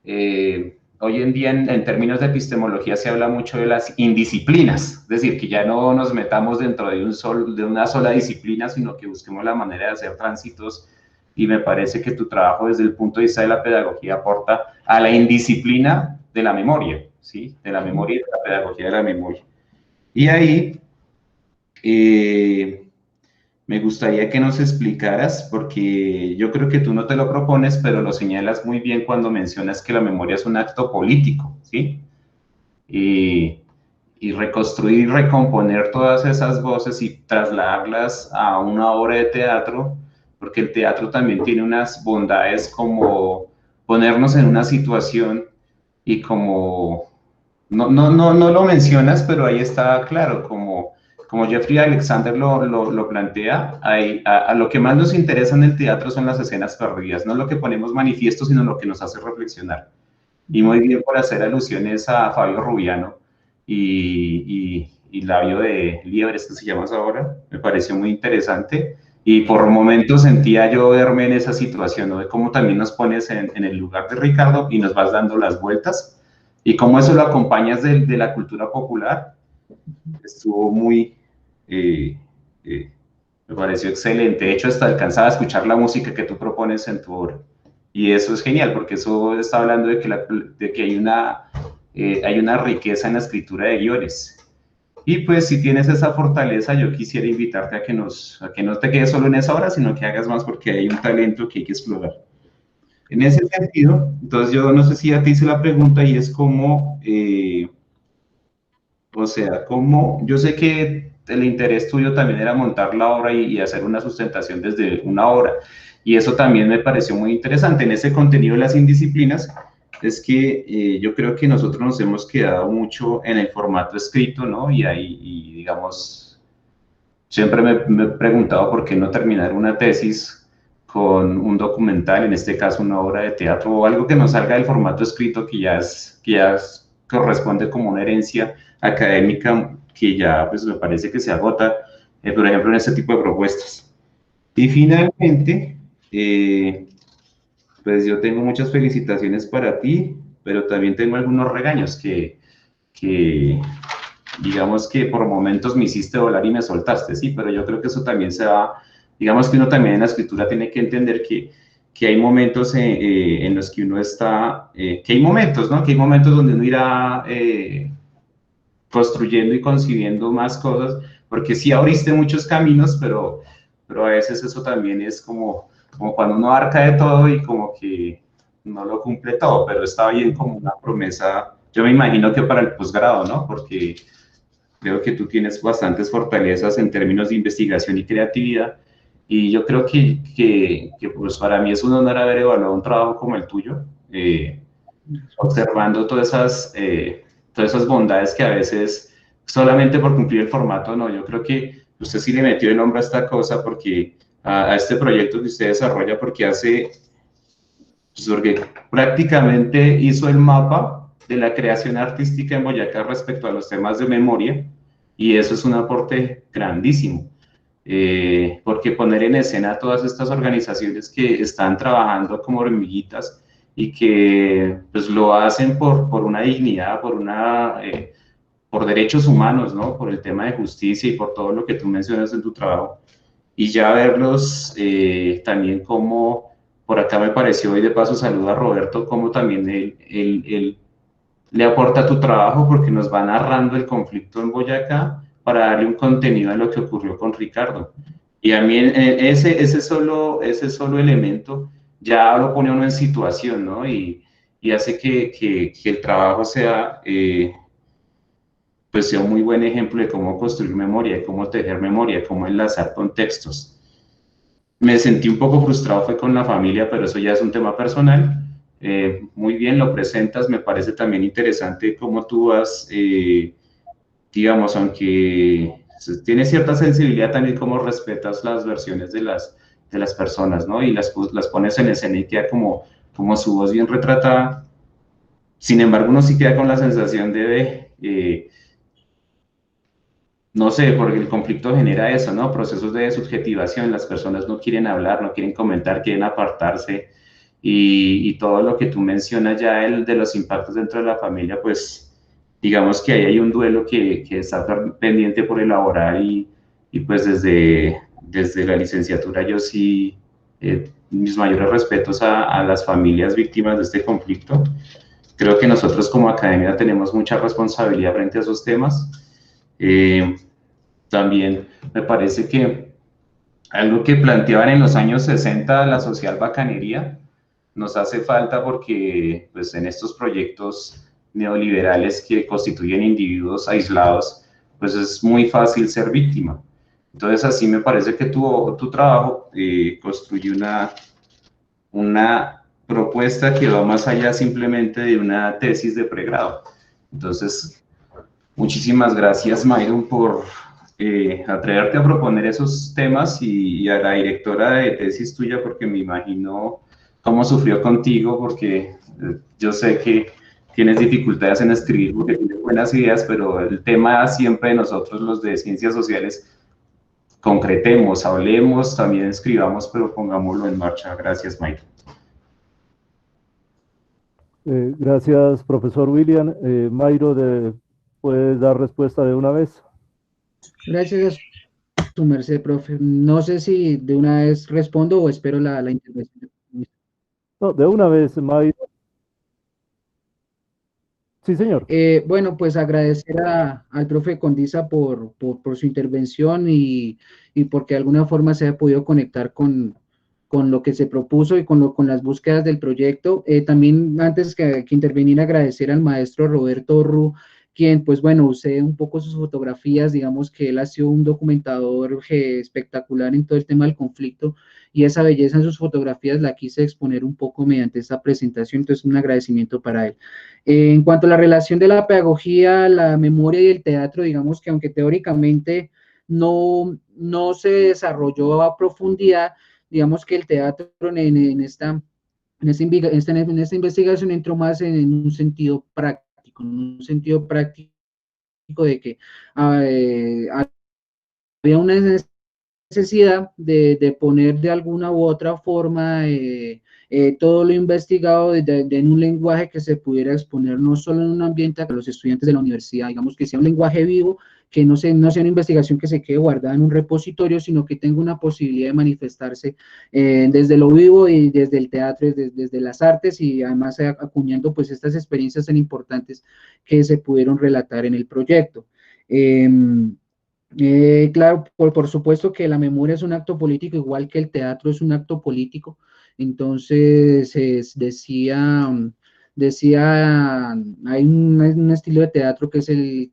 hoy en día en términos de epistemología se habla mucho de las indisciplinas, es decir, que ya no nos metamos dentro de una sola disciplina, sino que busquemos la manera de hacer tránsitos, y me parece que tu trabajo desde el punto de vista de la pedagogía aporta a la indisciplina de la memoria, ¿sí? De la memoria y de la pedagogía de la memoria. Y ahí me gustaría que nos explicaras, porque yo creo que tú no te lo propones, pero lo señalas muy bien cuando mencionas que la memoria es un acto político, ¿sí? Y reconstruir y recomponer todas esas voces y trasladarlas a una obra de teatro, porque el teatro también tiene unas bondades como ponernos en una situación y como, no lo mencionas, pero ahí está claro, como Jeffrey Alexander lo plantea, a lo que más nos interesa en el teatro son las escenas perdidas, no lo que ponemos manifiesto, sino lo que nos hace reflexionar. Y muy bien por hacer alusiones a Fabio Rubiano y Labio de Liebres, que se llama ahora, me pareció muy interesante. Y por momentos sentía yo verme en esa situación, ¿no? De cómo también nos pones en el lugar de Ricardo y nos vas dando las vueltas, y cómo eso lo acompañas de la cultura popular. Estuvo muy, me pareció excelente. De hecho, hasta alcanzaba a escuchar la música que tú propones en tu obra. Y eso es genial, porque eso está hablando de que hay una riqueza en la escritura de guiones. Y pues si tienes esa fortaleza, yo quisiera invitarte a que no te quedes solo en esa hora, sino que hagas más, porque hay un talento que hay que explorar. En ese sentido, entonces yo no sé si ya te hice la pregunta, y es como, o sea, yo sé que el interés tuyo también era montar la obra y hacer una sustentación desde una obra, y eso también me pareció muy interesante. En ese contenido de las indisciplinas, es que yo creo que nosotros nos hemos quedado mucho en el formato escrito, ¿no? Y digamos, siempre me he preguntado por qué no terminar una tesis con un documental, en este caso una obra de teatro, o algo que no salga del formato escrito, que ya corresponde como una herencia académica que ya pues me parece que se agota, por ejemplo, en este tipo de propuestas. Y finalmente, pues yo tengo muchas felicitaciones para ti, pero también tengo algunos regaños que digamos que por momentos me hiciste volar y me soltaste, sí, pero yo creo que eso también se va, digamos que uno también en la escritura tiene que entender que hay momentos en los que uno está, que hay momentos, ¿no? Que hay momentos donde uno irá construyendo y concibiendo más cosas, porque sí abriste muchos caminos, pero a veces eso también es como cuando uno arca de todo y como que no lo cumple todo, pero está bien como una promesa, yo me imagino que para el posgrado, ¿no? Porque creo que tú tienes bastantes fortalezas en términos de investigación y creatividad, y yo creo que pues para mí es un honor haber evaluado un trabajo como el tuyo, observando todas esas bondades que a veces solamente por cumplir el formato, no, yo creo que usted sí le metió el hombro a esta cosa, porque a este proyecto que usted desarrolla, porque prácticamente hizo el mapa de la creación artística en Boyacá respecto a los temas de memoria, y eso es un aporte grandísimo, porque poner en escena a todas estas organizaciones que están trabajando como hormiguitas y que pues lo hacen por una dignidad, por derechos humanos, ¿no? Por el tema de justicia y por todo lo que tú mencionas en tu trabajo, y ya verlos también como, por acá me pareció, y de paso saludo a Roberto, como también él le aporta a tu trabajo, porque nos va narrando el conflicto en Boyacá para darle un contenido a lo que ocurrió con Ricardo. Y a mí ese solo elemento ya lo pone uno en situación, ¿no? Y hace que el trabajo sea, pues sea un muy buen ejemplo de cómo construir memoria, de cómo tejer memoria, cómo enlazar contextos. Me sentí un poco frustrado fue con la familia, pero eso ya es un tema personal. Muy bien, lo presentas, me parece también interesante cómo tú vas, digamos, aunque tienes cierta sensibilidad, también cómo respetas las versiones de las personas, ¿no? Y las pones en escena y queda como su voz bien retratada. Sin embargo, uno sí queda con la sensación de no sé, porque el conflicto genera eso, ¿no? Procesos de subjetivación, las personas no quieren hablar, no quieren comentar, quieren apartarse, y todo lo que tú mencionas ya de los impactos dentro de la familia, pues digamos que ahí hay un duelo que está pendiente por elaborar, y pues desde la licenciatura yo sí, mis mayores respetos a las familias víctimas de este conflicto. Creo que nosotros como academia tenemos mucha responsabilidad frente a esos temas. También me parece que algo que planteaban en los años 60, la social bacanería, nos hace falta, porque pues, en estos proyectos neoliberales que constituyen individuos aislados, pues es muy fácil ser víctima. Entonces así me parece que tu trabajo construye una propuesta que va más allá simplemente de una tesis de pregrado. Entonces, muchísimas gracias, Mayron, por atreverte a proponer esos temas, y a la directora de tesis tuya, porque me imagino cómo sufrió contigo, porque yo sé que tienes dificultades en escribir porque tienes buenas ideas, pero el tema siempre de nosotros, los de ciencias sociales, concretemos, hablemos, también escribamos, pero pongámoslo en marcha. Gracias, Mayron. Gracias, profesor William. Mayro, ¿puedes dar respuesta de una vez? Gracias a su merced, profe. No sé si de una vez respondo o espero la intervención. No, de una vez, Mayro. Sí, señor. Bueno, pues agradecer al profe Condiza por su intervención, y porque de alguna forma se ha podido conectar con lo que se propuso y con las búsquedas del proyecto. También, antes que intervenir, agradecer al maestro Roberto Ru, quien, pues bueno, usé un poco sus fotografías. Digamos que él ha sido un documentador espectacular en todo el tema del conflicto, y esa belleza en sus fotografías la quise exponer un poco mediante esta presentación. Entonces, un agradecimiento para él. En cuanto a la relación de la pedagogía, la memoria y el teatro, digamos que aunque teóricamente no se desarrolló a profundidad, digamos que el teatro en esta investigación entró más en un sentido práctico de que había una necesidad de poner de alguna u otra forma todo lo investigado en un lenguaje que se pudiera exponer no solo en un ambiente a los estudiantes de la universidad, digamos que sea un lenguaje vivo, que no sea una investigación que se quede guardada en un repositorio, sino que tenga una posibilidad de manifestarse desde lo vivo y desde el teatro, desde las artes, y además acuñando pues estas experiencias tan importantes que se pudieron relatar en el proyecto. Claro, por supuesto que la memoria es un acto político, igual que el teatro es un acto político. Entonces, hay un estilo de teatro que es el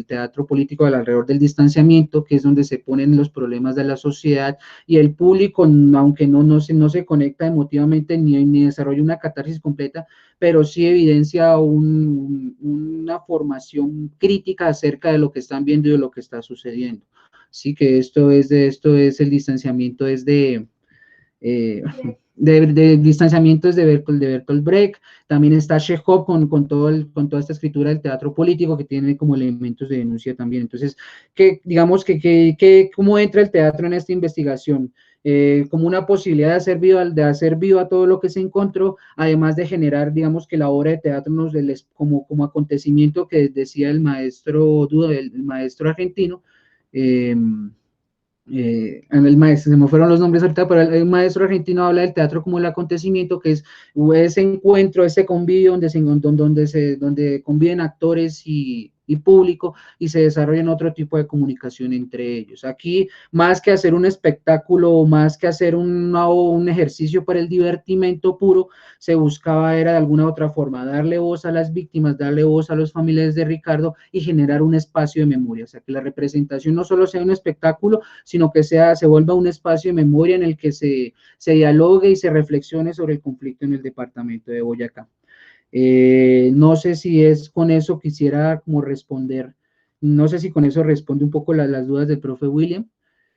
teatro político alrededor del distanciamiento, que es donde se ponen los problemas de la sociedad, y el público, aunque no se conecta emotivamente ni desarrolla una catarsis completa, pero sí evidencia una formación crítica acerca de lo que están viendo y de lo que está sucediendo. Así que esto es el distanciamiento, distanciamientos de Bertolt Brecht. También está Chekhov con toda esta escritura del teatro político, que tiene como elementos de denuncia también. Entonces, digamos ¿cómo entra el teatro en esta investigación? Como una posibilidad de hacer viva todo lo que se encontró, además de generar, digamos, que la obra de teatro como acontecimiento que decía el maestro Duda, el maestro argentino. El maestro, se me fueron los nombres ahorita, pero el maestro argentino habla del teatro como el acontecimiento, que es ese encuentro, ese convivio donde conviven actores y público, y se desarrollan otro tipo de comunicación entre ellos. Aquí, más que hacer un espectáculo, más que hacer un ejercicio para el divertimento puro, se buscaba era de alguna u otra forma darle voz a las víctimas, darle voz a los familiares de Ricardo y generar un espacio de memoria. O sea, que la representación no solo sea un espectáculo, sino que se vuelva un espacio de memoria en el que se dialogue y se reflexione sobre el conflicto en el departamento de Boyacá. No sé si es con eso quisiera como responder, no sé si con eso responde un poco las dudas del profe William.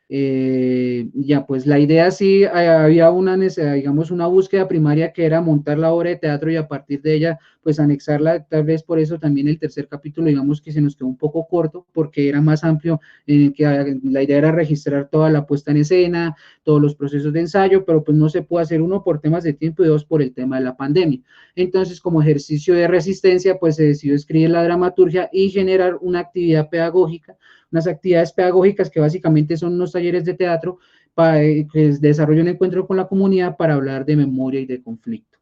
Ya, pues la idea sí, había digamos, una búsqueda primaria que era montar la obra de teatro y a partir de ella, pues anexarla. Tal vez por eso también el tercer capítulo, digamos que se nos quedó un poco corto, porque era más amplio, que la idea era registrar toda la puesta en escena, todos los procesos de ensayo, pero pues no se puede hacer, uno, por temas de tiempo, y dos, por el tema de la pandemia. Entonces, como ejercicio de resistencia, pues se decidió escribir la dramaturgia y generar una actividad pedagógica, unas actividades pedagógicas que básicamente son unos talleres de teatro que desarrollan un encuentro con la comunidad para hablar de memoria y de conflicto.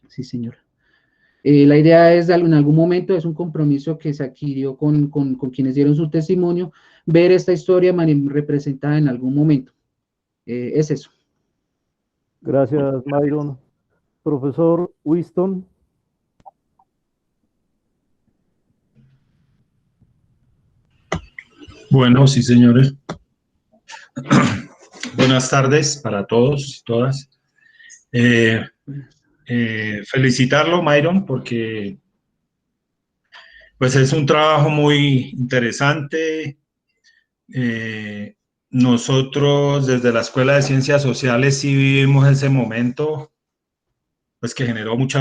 Sí, señora. La idea es, en algún momento, es un compromiso que se adquirió con quienes dieron su testimonio, ver esta historia representada en algún momento. Es eso. Gracias, Myron. Profesor Winston. Bueno, sí, señores. Buenas tardes para todos y todas. Felicitarlo, Myron, porque pues es un trabajo muy interesante. Nosotros desde la Escuela de Ciencias Sociales sí vivimos ese momento, pues que generó mucho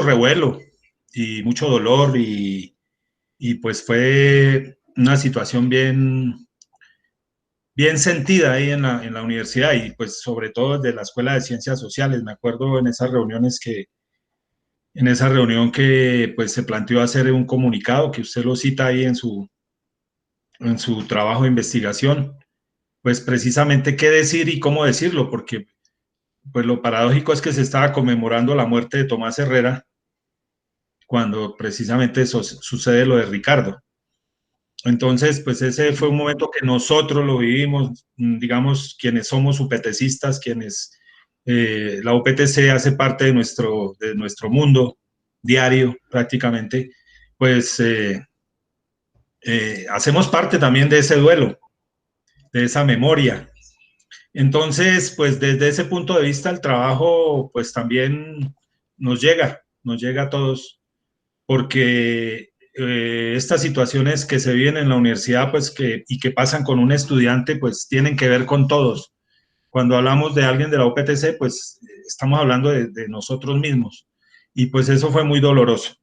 revuelo y mucho dolor, y pues fue una situación bien sentida ahí en la universidad, y pues sobre todo desde la Escuela de Ciencias Sociales. Me acuerdo en esas reuniones en esa reunión que pues se planteó hacer un comunicado, que usted lo cita ahí en su trabajo de investigación, pues precisamente qué decir y cómo decirlo, porque pues lo paradójico es que se estaba conmemorando la muerte de Tomás Herrera cuando precisamente sucede lo de Ricardo. Entonces, pues ese fue un momento que nosotros lo vivimos, digamos, quienes somos UPTCistas, quienes la UPTC hace parte de nuestro mundo diario prácticamente, pues hacemos parte también de ese duelo, de esa memoria. Entonces, pues desde ese punto de vista el trabajo pues también nos llega a todos, porque estas situaciones que se viven en la universidad, pues y que pasan con un estudiante, pues tienen que ver con todos. cuando hablamos de alguien de la UPTC, pues estamos hablando de nosotros mismos. Y pues eso fue muy doloroso.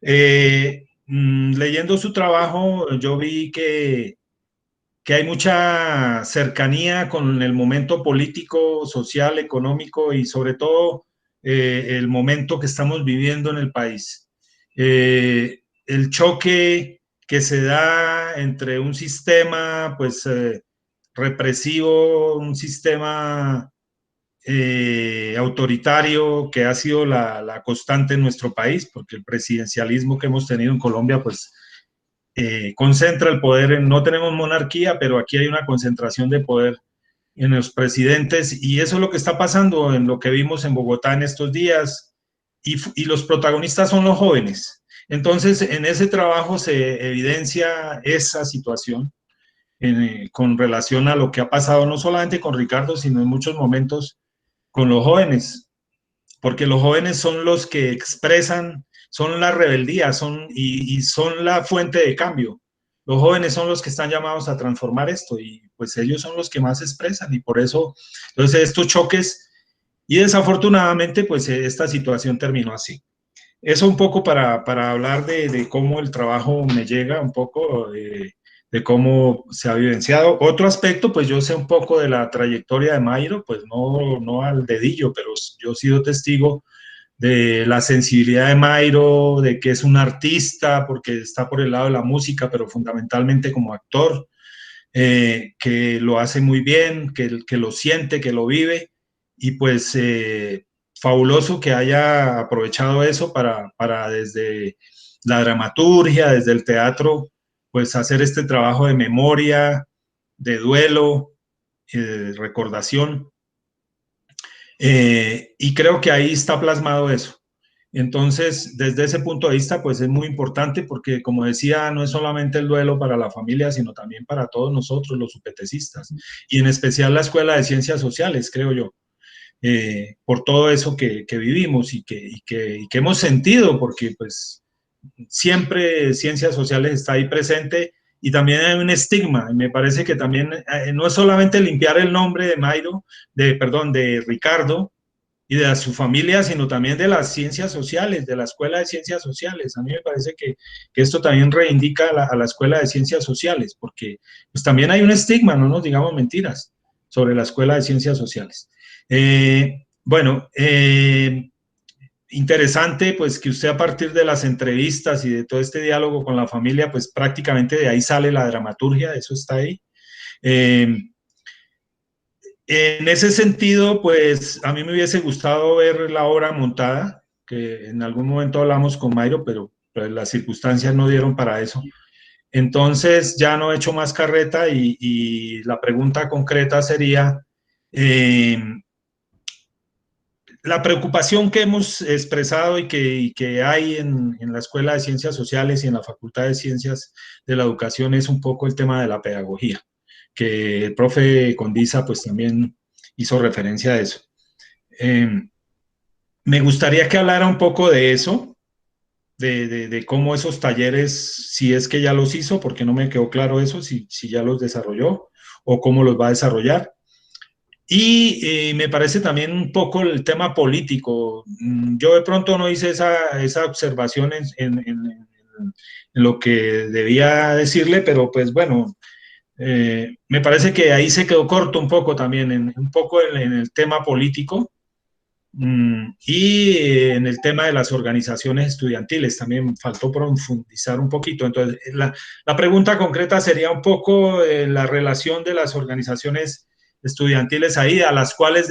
Leyendo su trabajo, yo vi que hay mucha cercanía con el momento político, social, económico y sobre todo el momento que estamos viviendo en el país. El choque que se da entre un sistema pues represivo, un sistema autoritario que ha sido la constante en nuestro país, porque el presidencialismo que hemos tenido en Colombia pues concentra el poder, no tenemos monarquía, pero aquí hay una concentración de poder en los presidentes y eso es lo que está pasando en lo que vimos en Bogotá en estos días y los protagonistas son los jóvenes. Entonces, en ese trabajo se evidencia esa situación con relación a lo que ha pasado no solamente con Ricardo, sino en muchos momentos con los jóvenes, porque los jóvenes son los que expresan, son la rebeldía, y son la fuente de cambio. Los jóvenes son los que están llamados a transformar esto y pues ellos son los que más expresan y por eso, entonces estos choques y desafortunadamente pues esta situación terminó así. Eso un poco para hablar de cómo el trabajo me llega, un poco de cómo se ha vivenciado. Otro aspecto, pues yo sé un poco de la trayectoria de Mayro, pues no al dedillo, pero yo he sido testigo de la sensibilidad de Mayro, de que es un artista, porque está por el lado de la música, pero fundamentalmente como actor, que lo hace muy bien, que lo siente, que lo vive, y pues fabuloso que haya aprovechado eso para desde la dramaturgia, desde el teatro, pues hacer este trabajo de memoria, de duelo, de recordación. Y creo que ahí está plasmado eso. Entonces, desde ese punto de vista, pues es muy importante porque, como decía, no es solamente el duelo para la familia, sino también para todos nosotros, los UPTCistas, y en especial la Escuela de Ciencias Sociales, creo yo, por todo eso que vivimos y que hemos sentido, porque pues siempre Ciencias Sociales está ahí presente y también hay un estigma. Y me parece que también no es solamente limpiar el nombre de Mayro, de Ricardo y de su familia, sino también de las ciencias sociales, de la Escuela de Ciencias Sociales. A mí me parece que esto también reivindica a la Escuela de Ciencias Sociales, porque pues también hay un estigma, no nos digamos mentiras, sobre la Escuela de Ciencias Sociales. Interesante pues que usted a partir de las entrevistas y de todo este diálogo con la familia, pues prácticamente de ahí sale la dramaturgia, eso está ahí. En ese sentido, pues a mí me hubiese gustado ver la obra montada, que en algún momento hablamos con Mayro, pero las circunstancias no dieron para eso. Entonces ya no he hecho más carreta y la pregunta concreta sería, la preocupación que hemos expresado y que hay en la Escuela de Ciencias Sociales y en la Facultad de Ciencias de la Educación es un poco el tema de la pedagogía, que el profe Condiza pues también hizo referencia a eso. Me gustaría que hablara un poco de eso, de cómo esos talleres, si es que ya los hizo, porque no me quedó claro eso, si ya los desarrolló o cómo los va a desarrollar. Y me parece también un poco el tema político. Yo de pronto no hice esa observación en lo que debía decirle, pero pues bueno, me parece que ahí se quedó corto un poco también, un poco en el tema político y en el tema de las organizaciones estudiantiles. También faltó profundizar un poquito. Entonces, la pregunta concreta sería un poco la relación de las organizaciones estudiantiles ahí, a las cuales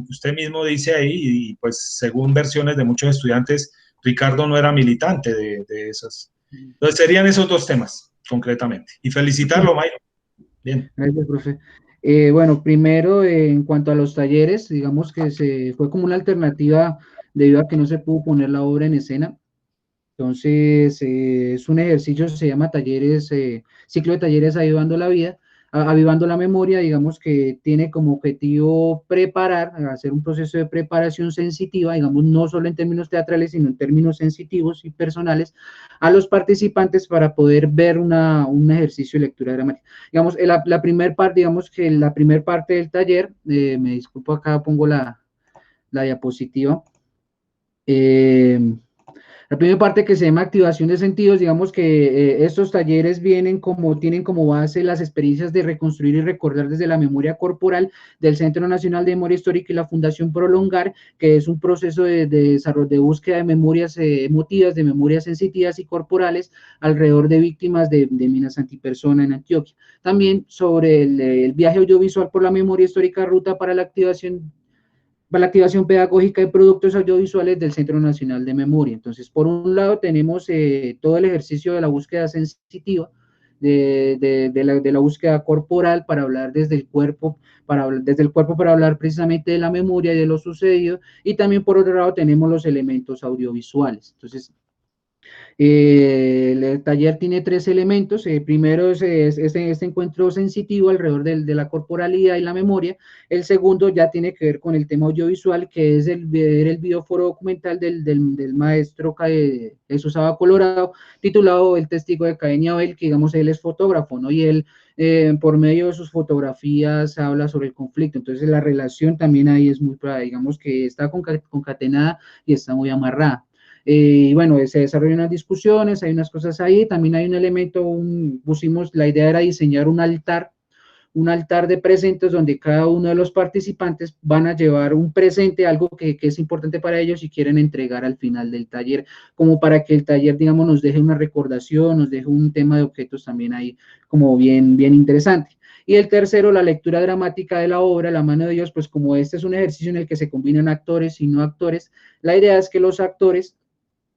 usted mismo dice ahí, y pues según versiones de muchos estudiantes, Ricardo no era militante de esas. Entonces serían esos dos temas, concretamente. Y felicitarlo, Mayro. Bien. Gracias, profe. Bueno, primero, en cuanto a los talleres, digamos que se fue como una alternativa debido a que no se pudo poner la obra en escena. Entonces, es un ejercicio, se llama talleres, ciclo de talleres ayudando la vida. Avivando la Memoria, digamos que tiene como objetivo preparar, hacer un proceso de preparación sensitiva, digamos, no solo en términos teatrales, sino en términos sensitivos y personales, a los participantes para poder ver un ejercicio de lectura dramática. Digamos, la primera parte, digamos que la primera parte del taller, me disculpo, acá pongo la diapositiva. La primera parte que se llama activación de sentidos, digamos que estos talleres tienen como base las experiencias de reconstruir y recordar desde la memoria corporal del Centro Nacional de Memoria Histórica y la Fundación Prolongar, que es un proceso de desarrollo, de búsqueda de memorias emotivas, de memorias sensitivas y corporales alrededor de víctimas de minas antipersona en Antioquia. También sobre el viaje audiovisual por la memoria histórica, ruta para la activación pedagógica de productos audiovisuales del Centro Nacional de Memoria. Entonces, por un lado tenemos todo el ejercicio de la búsqueda sensitiva, de la búsqueda corporal para hablar desde el cuerpo, para hablar precisamente de la memoria y de lo sucedido, y también por otro lado tenemos los elementos audiovisuales. Entonces, el taller tiene 3 elementos. Primero es este encuentro sensitivo alrededor de la corporalidad y la memoria. El segundo ya tiene que ver con el tema audiovisual, que es el videoforo documental del maestro Jesús Aba Colorado, titulado El testigo de Caín y Abel, que digamos él es fotógrafo, ¿no? Y él por medio de sus fotografías habla sobre el conflicto. Entonces la relación también ahí es muy, digamos que está concatenada y está muy amarrada. Y bueno, se desarrollan unas discusiones, hay unas cosas ahí, también hay un elemento, la idea era diseñar un altar de presentes donde cada uno de los participantes van a llevar un presente, algo que es importante para ellos y quieren entregar al final del taller, como para que el taller, digamos, nos deje una recordación, nos deje un tema de objetos también ahí como bien interesante. Y el tercero, la lectura dramática de la obra, La mano de Dios, pues como este es un ejercicio en el que se combinan actores y no actores, la idea es que los actores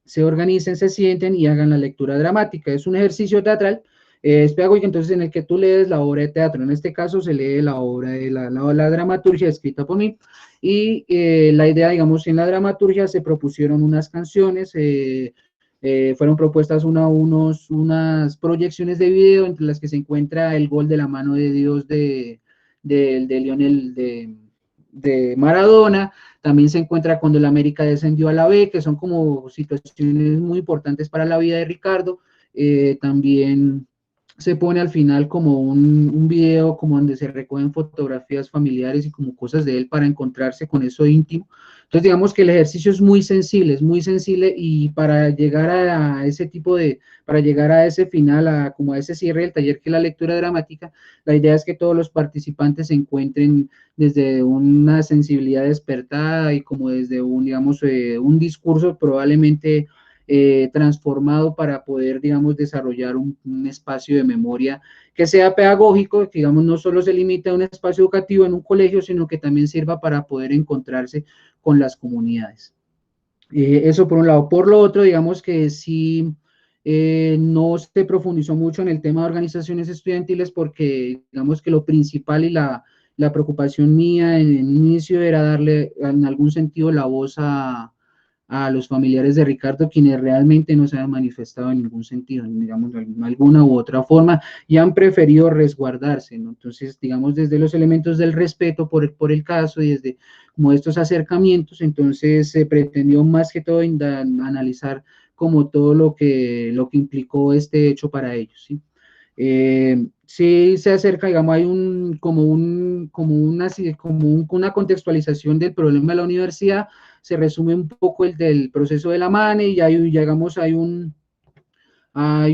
se organicen, se sienten y hagan la lectura dramática. Es un ejercicio teatral, es pedagógico, entonces en el que tú lees la obra de teatro. En este caso se lee la obra de la dramaturgia escrita por mí, y la idea, digamos, en la dramaturgia se propusieron unas canciones, fueron propuestas unas proyecciones de video entre las que se encuentra el gol de la mano de Dios de Lionel, de Maradona. También se encuentra cuando el América descendió a la B, que son como situaciones muy importantes para la vida de Ricardo. También se pone al final como un video como donde se recogen fotografías familiares y como cosas de él para encontrarse con eso íntimo. Entonces digamos que el ejercicio es muy sensible, y para llegar a ese final, como a ese cierre del taller que es la lectura dramática, la idea es que todos los participantes se encuentren desde una sensibilidad despertada y como desde un discurso probablemente transformado para poder, digamos, desarrollar un espacio de memoria que sea pedagógico, que, digamos, no solo se limite a un espacio educativo en un colegio, sino que también sirva para poder encontrarse con las comunidades. Eso por un lado. Por lo otro, digamos que sí, no se profundizó mucho en el tema de organizaciones estudiantiles porque, digamos que lo principal y la preocupación mía en el inicio era darle en algún sentido la voz a los familiares de Ricardo, quienes realmente no se han manifestado en ningún sentido, digamos, de alguna u otra forma, y han preferido resguardarse, ¿no? Entonces, digamos, desde los elementos del respeto por el caso y desde como estos acercamientos, entonces se pretendió más que todo analizar como todo lo que implicó este hecho para ellos, ¿sí? Sí se acerca, digamos, hay una contextualización del problema de la universidad, se resume un poco el del proceso de la MANE, y hay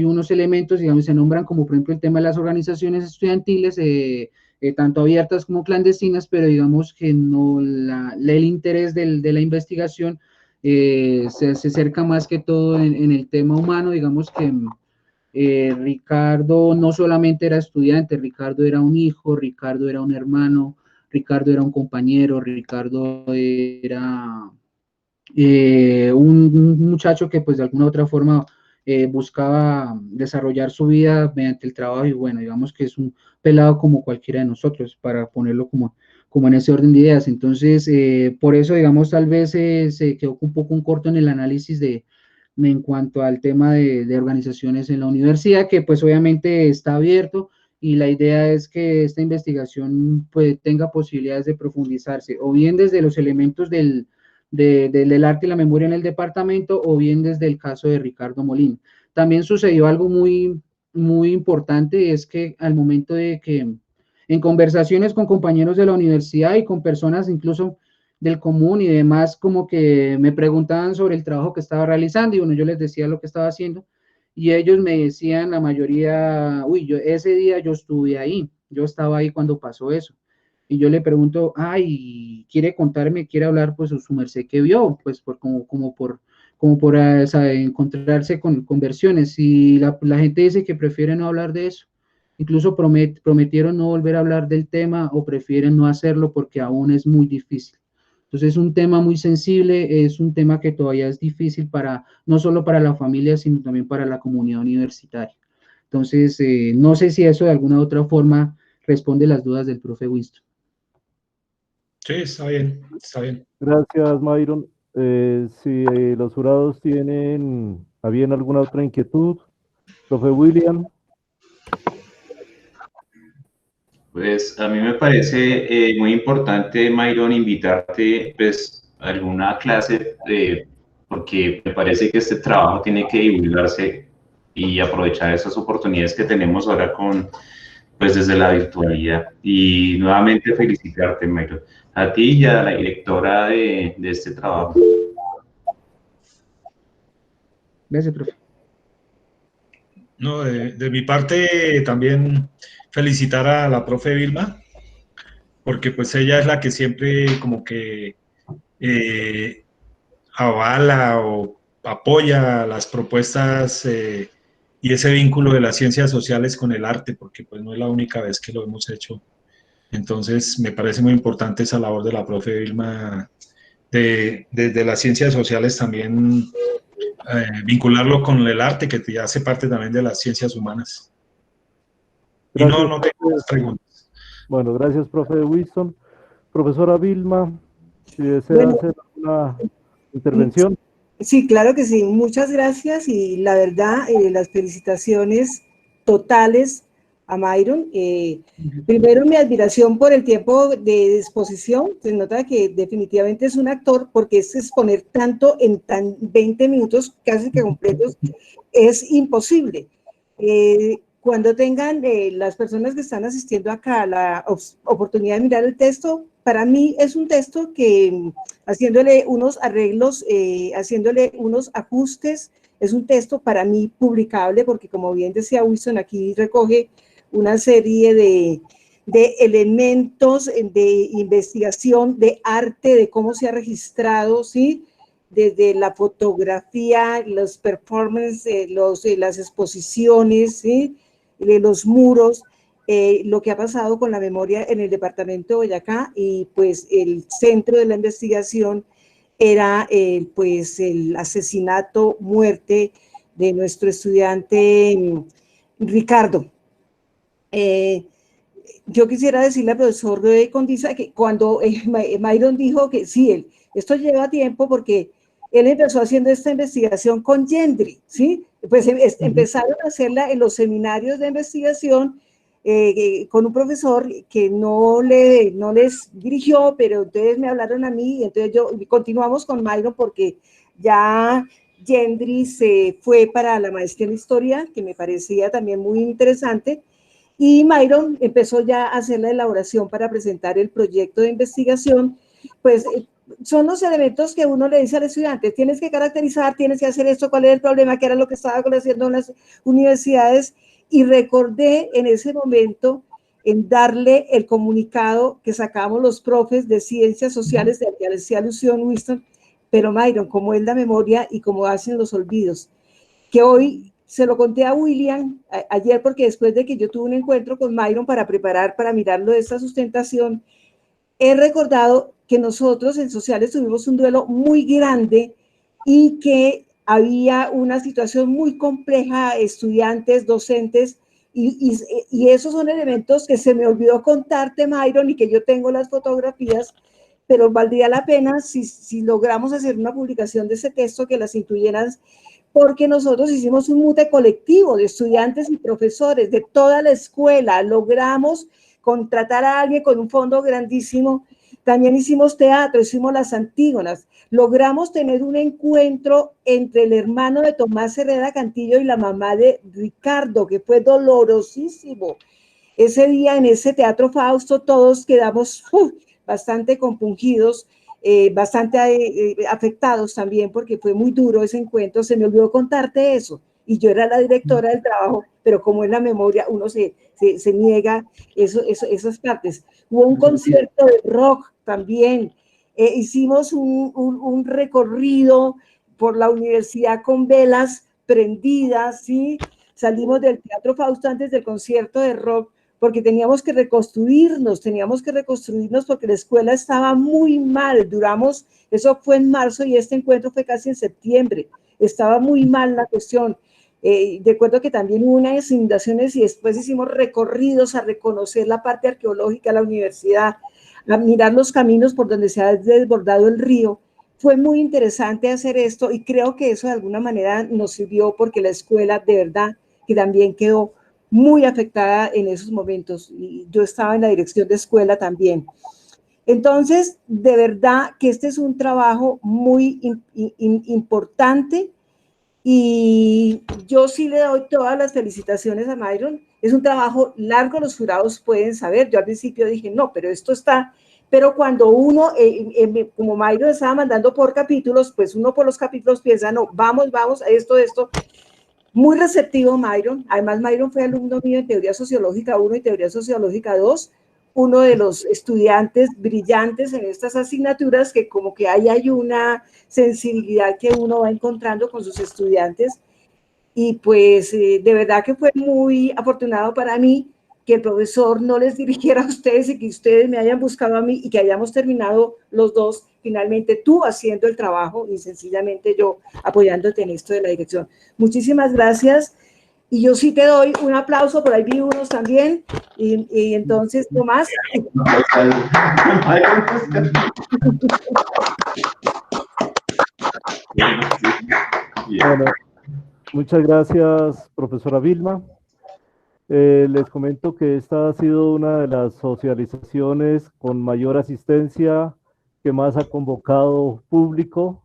unos elementos, digamos, se nombran como, por ejemplo, el tema de las organizaciones estudiantiles, tanto abiertas como clandestinas, pero digamos que no el interés de la investigación se acerca más que todo en el tema humano, digamos que Ricardo no solamente era estudiante, Ricardo era un hijo, Ricardo era un hermano, Ricardo era un compañero, Ricardo era un muchacho que pues de alguna u otra forma buscaba desarrollar su vida mediante el trabajo, y bueno, digamos que es un pelado como cualquiera de nosotros, para ponerlo como en ese orden de ideas. Entonces, por eso, digamos, tal vez se quedó un poco corto en el análisis en cuanto al tema de organizaciones en la universidad, que pues obviamente está abierto y la idea es que esta investigación pues, tenga posibilidades de profundizarse, o bien desde los elementos del arte y la memoria en el departamento, o bien desde el caso de Ricardo Molina. También sucedió algo muy, muy importante, es que al momento de que en conversaciones con compañeros de la universidad y con personas incluso del común y demás, como que me preguntaban sobre el trabajo que estaba realizando, y bueno, yo les decía lo que estaba haciendo, y ellos me decían, la mayoría, uy, ese día yo estuve ahí, yo estaba ahí cuando pasó eso. Y yo le pregunto, ay, ¿quiere contarme, quiere hablar, pues, su merced que vio? Pues, como por encontrarse con versiones. Y la gente dice que prefiere no hablar de eso. Incluso prometieron no volver a hablar del tema o prefieren no hacerlo porque aún es muy difícil. Entonces es un tema muy sensible, es un tema que todavía es difícil no solo para la familia, sino también para la comunidad universitaria. Entonces, no sé si eso de alguna otra forma responde las dudas del profe Winston. Sí, está bien, está bien. Gracias, Myron. Si los jurados tienen a bien alguna otra inquietud, profe William. Pues a mí me parece muy importante, Myron, invitarte pues, a alguna clase, porque me parece que este trabajo tiene que divulgarse y aprovechar esas oportunidades que tenemos ahora pues desde la virtualidad. Y nuevamente felicitarte, Myron, a ti y a la directora de este trabajo. Gracias, profe. No, de mi parte también felicitar a la profe Vilma, porque pues ella es la que siempre como que avala o apoya las propuestas y ese vínculo de las ciencias sociales con el arte, porque pues no es la única vez que lo hemos hecho. Entonces me parece muy importante esa labor de la profe Vilma, desde las ciencias sociales también vincularlo con el arte, que ya hace parte también de las ciencias humanas. Gracias, y no tengo más preguntas. Bueno, gracias, profe Winston. Profesora Vilma, si desea Bueno, hacer una intervención. sí, claro que sí. Muchas gracias y la verdad, las felicitaciones totales a Myron. Primero, mi admiración por el tiempo de exposición. Se nota que definitivamente es un actor, porque es exponer tanto en 20 minutos casi que completos es imposible. Cuando tengan las personas que están asistiendo acá la oportunidad de mirar el texto, para mí es un texto que, haciéndole unos arreglos, haciéndole unos ajustes, es un texto para mí publicable, porque como bien decía Wilson, aquí recoge una serie de elementos de investigación, de arte, de cómo se ha registrado, ¿sí? Desde la fotografía, los performances, las exposiciones, ¿sí? De los muros, lo que ha pasado con la memoria en el departamento de Boyacá, y pues el centro de la investigación era pues el asesinato, muerte de nuestro estudiante Ricardo. Yo quisiera decirle al profesor de Condiza que cuando Myron dijo que sí, esto lleva tiempo, porque él empezó haciendo esta investigación con Gendry, ¿sí? Pues empezaron a hacerla en los seminarios de investigación con un profesor que no les dirigió, pero entonces me hablaron a mí, y entonces continuamos con Myron, porque ya Gendry se fue para la maestría en historia, que me parecía también muy interesante, y Myron empezó ya a hacer la elaboración para presentar el proyecto de investigación. Pues son los elementos que uno le dice al estudiante: tienes que caracterizar, tienes que hacer esto, cuál es el problema, qué era lo que estaba haciendo en las universidades. Y recordé en ese momento en darle el comunicado que sacamos los profes de ciencias sociales, de que hacía alusión Winston, pero Myron, como es la memoria y como hacen los olvidos, que hoy se lo conté a William ayer, porque después de que yo tuve un encuentro con Myron para mirarlo de esta sustentación, he recordado que nosotros en sociales tuvimos un duelo muy grande y que había una situación muy compleja, estudiantes, docentes, y esos son elementos que se me olvidó contarte, Myron, y que yo tengo las fotografías, pero valdría la pena si logramos hacer una publicación de ese texto, que las incluyeran, porque nosotros hicimos un mute colectivo de estudiantes y profesores de toda la escuela, logramos contratar a alguien con un fondo grandísimo, también hicimos teatro, hicimos las Antígonas, logramos tener un encuentro entre el hermano de Tomás Herrera Cantillo y la mamá de Ricardo, que fue dolorosísimo. Ese día en ese Teatro Fausto todos quedamos bastante compungidos, bastante afectados también, porque fue muy duro ese encuentro. Se me olvidó contarte eso, y yo era la directora del trabajo, pero como en la memoria uno se niega esas partes. Hubo un concierto de rock también, hicimos un recorrido por la universidad con velas prendidas, ¿sí? Salimos del Teatro Fausto antes del concierto de rock, porque teníamos que reconstruirnos porque la escuela estaba muy mal. Duramos, eso fue en marzo y este encuentro fue casi en septiembre. Estaba muy mal la cuestión. Recuerdo que también hubo unas inundaciones y después hicimos recorridos a reconocer la parte arqueológica de la universidad, a mirar los caminos por donde se ha desbordado el río. Fue muy interesante hacer esto y creo que eso de alguna manera nos sirvió porque la escuela de verdad que también quedó muy afectada en esos momentos. Y yo estaba en la dirección de escuela también. Entonces, de verdad que este es un trabajo muy importante y yo sí le doy todas las felicitaciones a Myron. Es un trabajo largo, los jurados pueden saber. Yo al principio dije, no, pero esto está... Pero cuando uno, como Myron estaba mandando por capítulos, pues uno por los capítulos piensa, no, vamos, esto. Muy receptivo Myron. Además, Myron fue alumno mío en Teoría Sociológica 1 y Teoría Sociológica 2, uno de los estudiantes brillantes en estas asignaturas que como que hay una sensibilidad que uno va encontrando con sus estudiantes. Y pues de verdad que fue muy afortunado para mí que el profesor no les dirigiera a ustedes y que ustedes me hayan buscado a mí y que hayamos terminado los dos, finalmente tú haciendo el trabajo y sencillamente yo apoyándote en esto de la dirección. Muchísimas gracias. Y yo sí te doy un aplauso, por ahí vi unos también. Y entonces, Tomás. Bueno, muchas gracias, profesora Vilma. Les comento que esta ha sido una de las socializaciones con mayor asistencia, que más ha convocado público.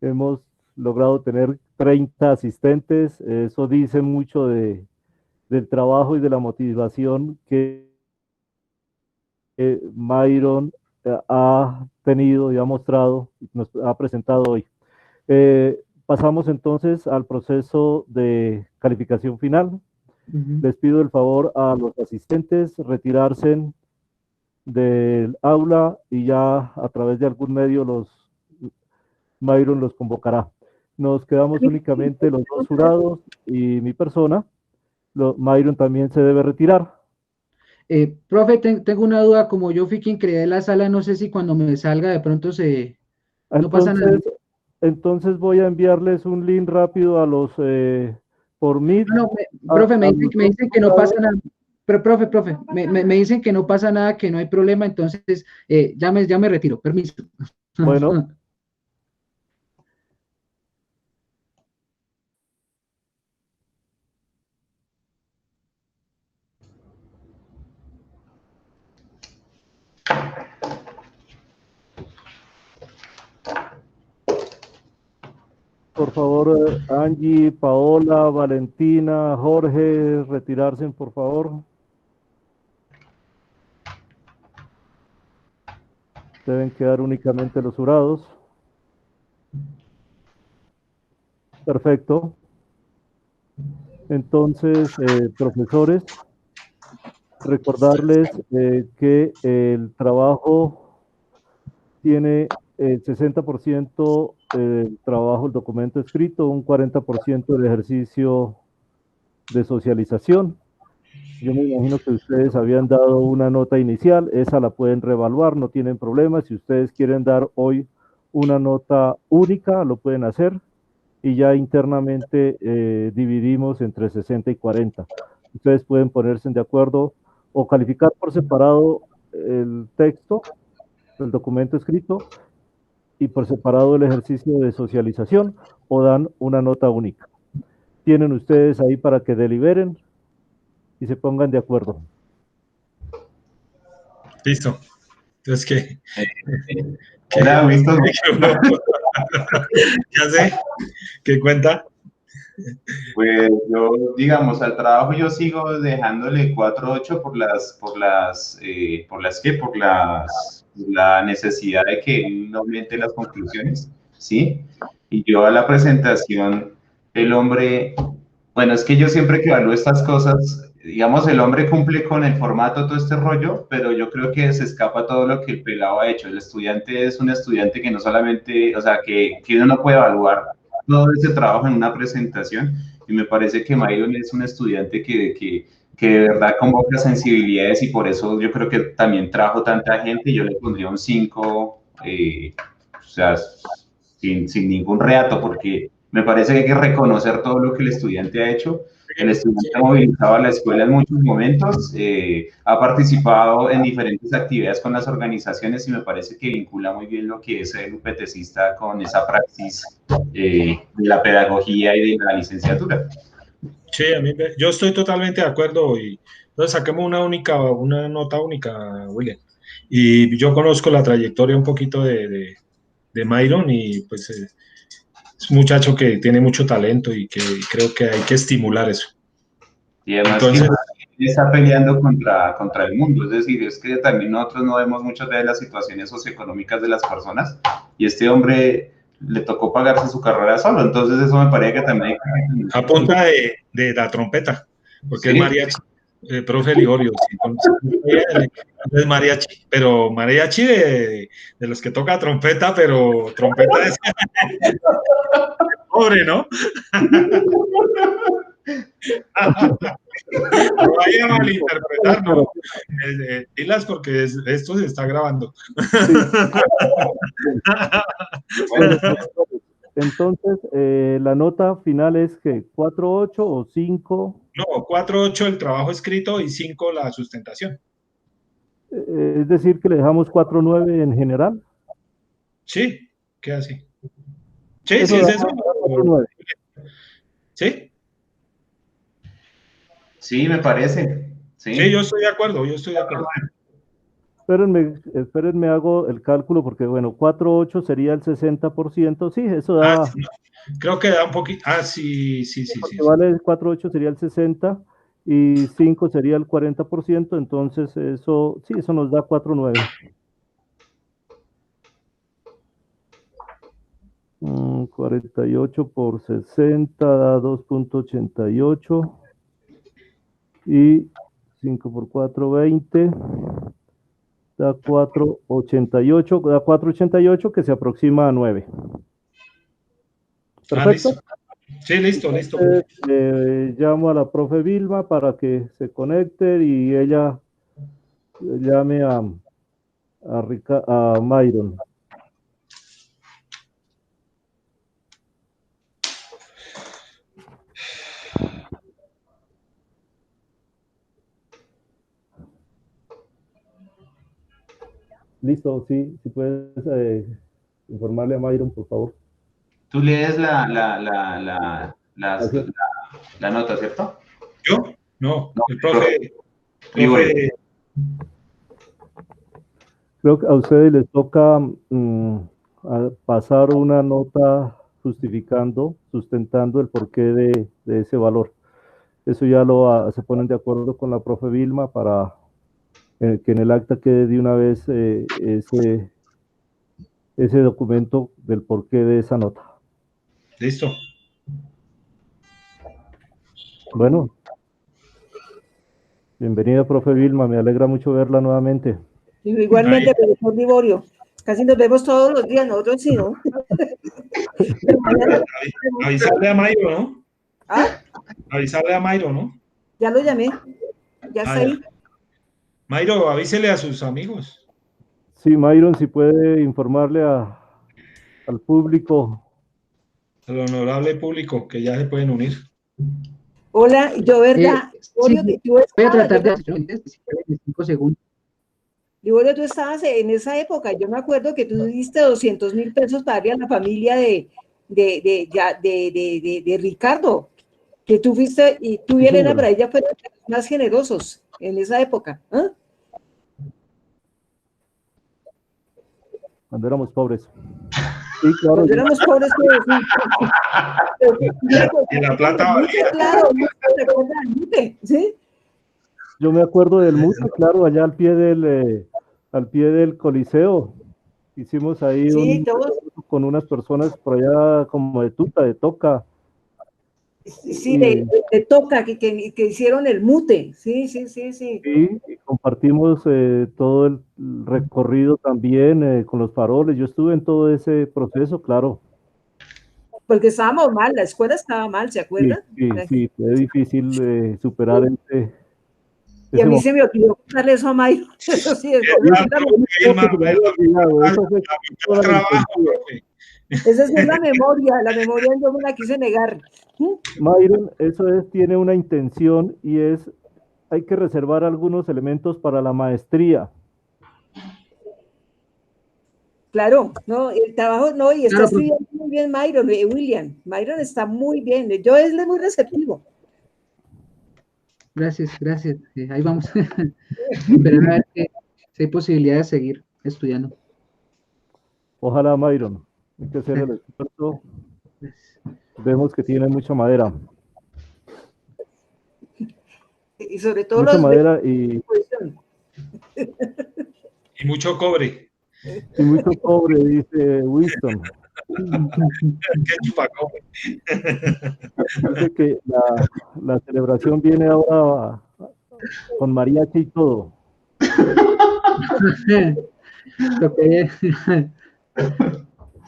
Hemos logrado tener 30 asistentes. Eso dice mucho del trabajo y de la motivación que Myron ha tenido y ha mostrado, nos ha presentado hoy. Pasamos entonces al proceso de calificación final. Les pido el favor a los asistentes retirarse del aula y ya a través de algún medio Myron los convocará. Nos quedamos únicamente los dos jurados y mi persona. Myron también se debe retirar. Profe, tengo una duda, como yo fui quien creé la sala, no sé si cuando me salga de pronto no pasa nada. Entonces voy a enviarles un link rápido a los por Meet. No, profe, me dicen que no pasa nada. Pero, profe, me dicen que no pasa nada, que no hay problema, entonces ya me retiro, permiso. Bueno. Por favor, Angie, Paola, Valentina, Jorge, retirarse, por favor. Deben quedar únicamente los jurados. Perfecto. Entonces, profesores, recordarles que el trabajo tiene el 60% del trabajo, el documento escrito, un 40% del ejercicio de socialización. Yo me imagino que ustedes habían dado una nota inicial, esa la pueden reevaluar, no tienen problema. Si ustedes quieren dar hoy una nota única, lo pueden hacer y ya internamente dividimos entre 60 y 40. Ustedes pueden ponerse de acuerdo o calificar por separado el texto, el documento escrito, y por separado el ejercicio de socialización o dan una nota única. Tienen ustedes ahí para que deliberen y se pongan de acuerdo. Listo. Entonces, ¿qué? Era visto. ¿Qué hace? ¿Qué cuenta? Pues yo, digamos, al trabajo yo sigo dejándole 4.8 la necesidad de que él no aumente las conclusiones, ¿sí? Y yo a la presentación, el hombre, bueno, es que yo siempre que evalúo estas cosas, digamos, el hombre cumple con el formato, todo este rollo, pero yo creo que se escapa todo lo que el pelado ha hecho. El estudiante es un estudiante que no solamente, o sea, que uno no puede evaluar todo ese trabajo en una presentación, y me parece que Myron es un estudiante que de verdad convoca sensibilidades, y por eso yo creo que también trajo tanta gente, y yo le pondría un 5, o sea, sin ningún reato, porque me parece que hay que reconocer todo lo que el estudiante ha hecho. El estudiante ha movilizado a la escuela en muchos momentos, ha participado en diferentes actividades con las organizaciones, y me parece que vincula muy bien lo que es el UPTCista con esa praxis de la pedagogía y de la licenciatura. Sí, yo estoy totalmente de acuerdo, y entonces saquemos una nota única, William. Y yo conozco la trayectoria un poquito de Myron, y pues es un muchacho que tiene mucho talento y que creo que hay que estimular eso. Y además Entonces, que está peleando contra el mundo, es decir, es que también nosotros no vemos muchas veces las situaciones socioeconómicas de las personas, y este hombre le tocó pagarse su carrera solo, entonces eso me parece que también hay que... a punta de la trompeta, porque ¿Sí? es mariachi, profe Ligorio, sí, es mariachi, pero mariachi de los que toca trompeta, pero trompeta es pobre, ¿no? No vaya a malinterpretar, ¿no? Dilas porque esto se está grabando. Bueno, Entonces, la nota final es que 4.8 o 5. No, 4.8 el trabajo escrito y 5 la sustentación. Es decir, que le dejamos 4.9 en general. Sí, queda así. Sí, Eso sí es da eso. 4.9. ¿Sí? sí, me parece. Sí. Sí, yo estoy de acuerdo, yo estoy de acuerdo. Espérenme, hago el cálculo porque, bueno, 4.8 sería el 60%. Sí, eso da. Sí, creo que da un poquito. Sí. Porque vale 4.8 sería el 60 y 5 sería el 40%. Entonces, eso, sí, eso nos da 4.9. 48 por 60 da 2.88 y 5 por 4, 20, da 4.88, que se aproxima a 9. Perfecto. Listo. Sí, listo. Llamo a la profe Vilma para que se conecte y ella llame a Myron. Listo, sí, si puedes informarle a Myron, por favor. Tú lees la nota, ¿cierto? ¿Yo? No, No, el profe. Creo que a ustedes les toca a pasar una nota justificando, sustentando el porqué de ese valor. Eso ya se ponen de acuerdo con la profe Vilma para que en el acta quede de una vez ese documento del porqué de esa nota. Listo. Bueno, bienvenida, profe Vilma, me alegra mucho verla nuevamente. Igualmente, profesor Ligorio, casi nos vemos todos los días, nosotros sí, ¿no? Avisarle a Mayro, ¿no? ¿Ah? Avisarle a Mayro, ¿no? Ya lo llamé, ya está ahí. Mayro, avísele a sus amigos. Sí, Myron, si puede informarle al público. Al honorable público, que ya se pueden unir. Hola, yo, ¿verdad? Sí, voy a tratar de hacerlo en 5 segundos. Liborio, tú estabas en esa época, yo me acuerdo que tú diste 200.000 pesos para darle a la familia de Ricardo, que tú fuiste, y tú y Elena para ella fueron más generosos en esa época. ¿Ah? Cuando éramos pobres. Sí, claro. Cuando éramos pobres, y la plata valía. Claro, ¿sí? Yo me acuerdo del mute, claro, allá al pie del Coliseo. Hicimos ahí Sí, con unas personas por allá como de Tuta, de Toca. Sí, de Toca, que hicieron el mute. Sí. Sí, y compartimos todo el recorrido también con los faroles. Yo estuve en todo ese proceso, claro. Porque estábamos mal, la escuela estaba mal, ¿se acuerdan? Sí, fue difícil superar ese. Y a mí se me olvidó contarle eso a Mayro. Eso sí, esa sí es la memoria yo me la quise negar. Myron, tiene una intención y hay que reservar algunos elementos para la maestría. Claro, no, el trabajo, no, y está escribiendo muy bien Myron, William. Myron está muy bien, yo él es muy receptivo. Gracias. Ahí vamos. Esperar a ver si hay posibilidad de seguir estudiando. Ojalá, Myron. Hay que hacer el esfuerzo. Vemos que tiene mucha madera. Y sobre todo mucha madera y mucho cobre. Y mucho cobre, dice Winston. Qué chupacobre. Dice que la celebración viene ahora con mariachi y todo.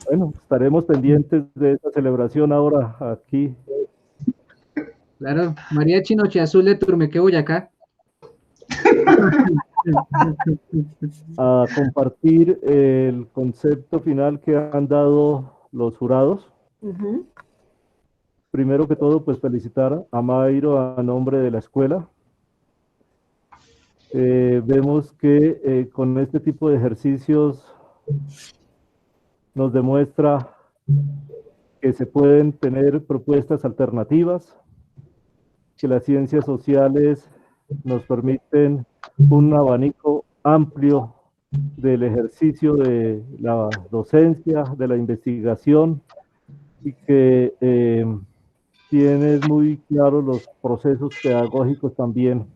Bueno, estaremos pendientes de esa celebración ahora aquí. Claro, mariachi Noche Azul de Turmeque, Boyacá. A compartir el concepto final que han dado los jurados. Primero que todo, pues felicitar a Mayro a nombre de la escuela. Vemos que con este tipo de ejercicios nos demuestra que se pueden tener propuestas alternativas, que las ciencias sociales nos permiten un abanico amplio del ejercicio de la docencia, de la investigación, y que tienes muy claros los procesos pedagógicos también.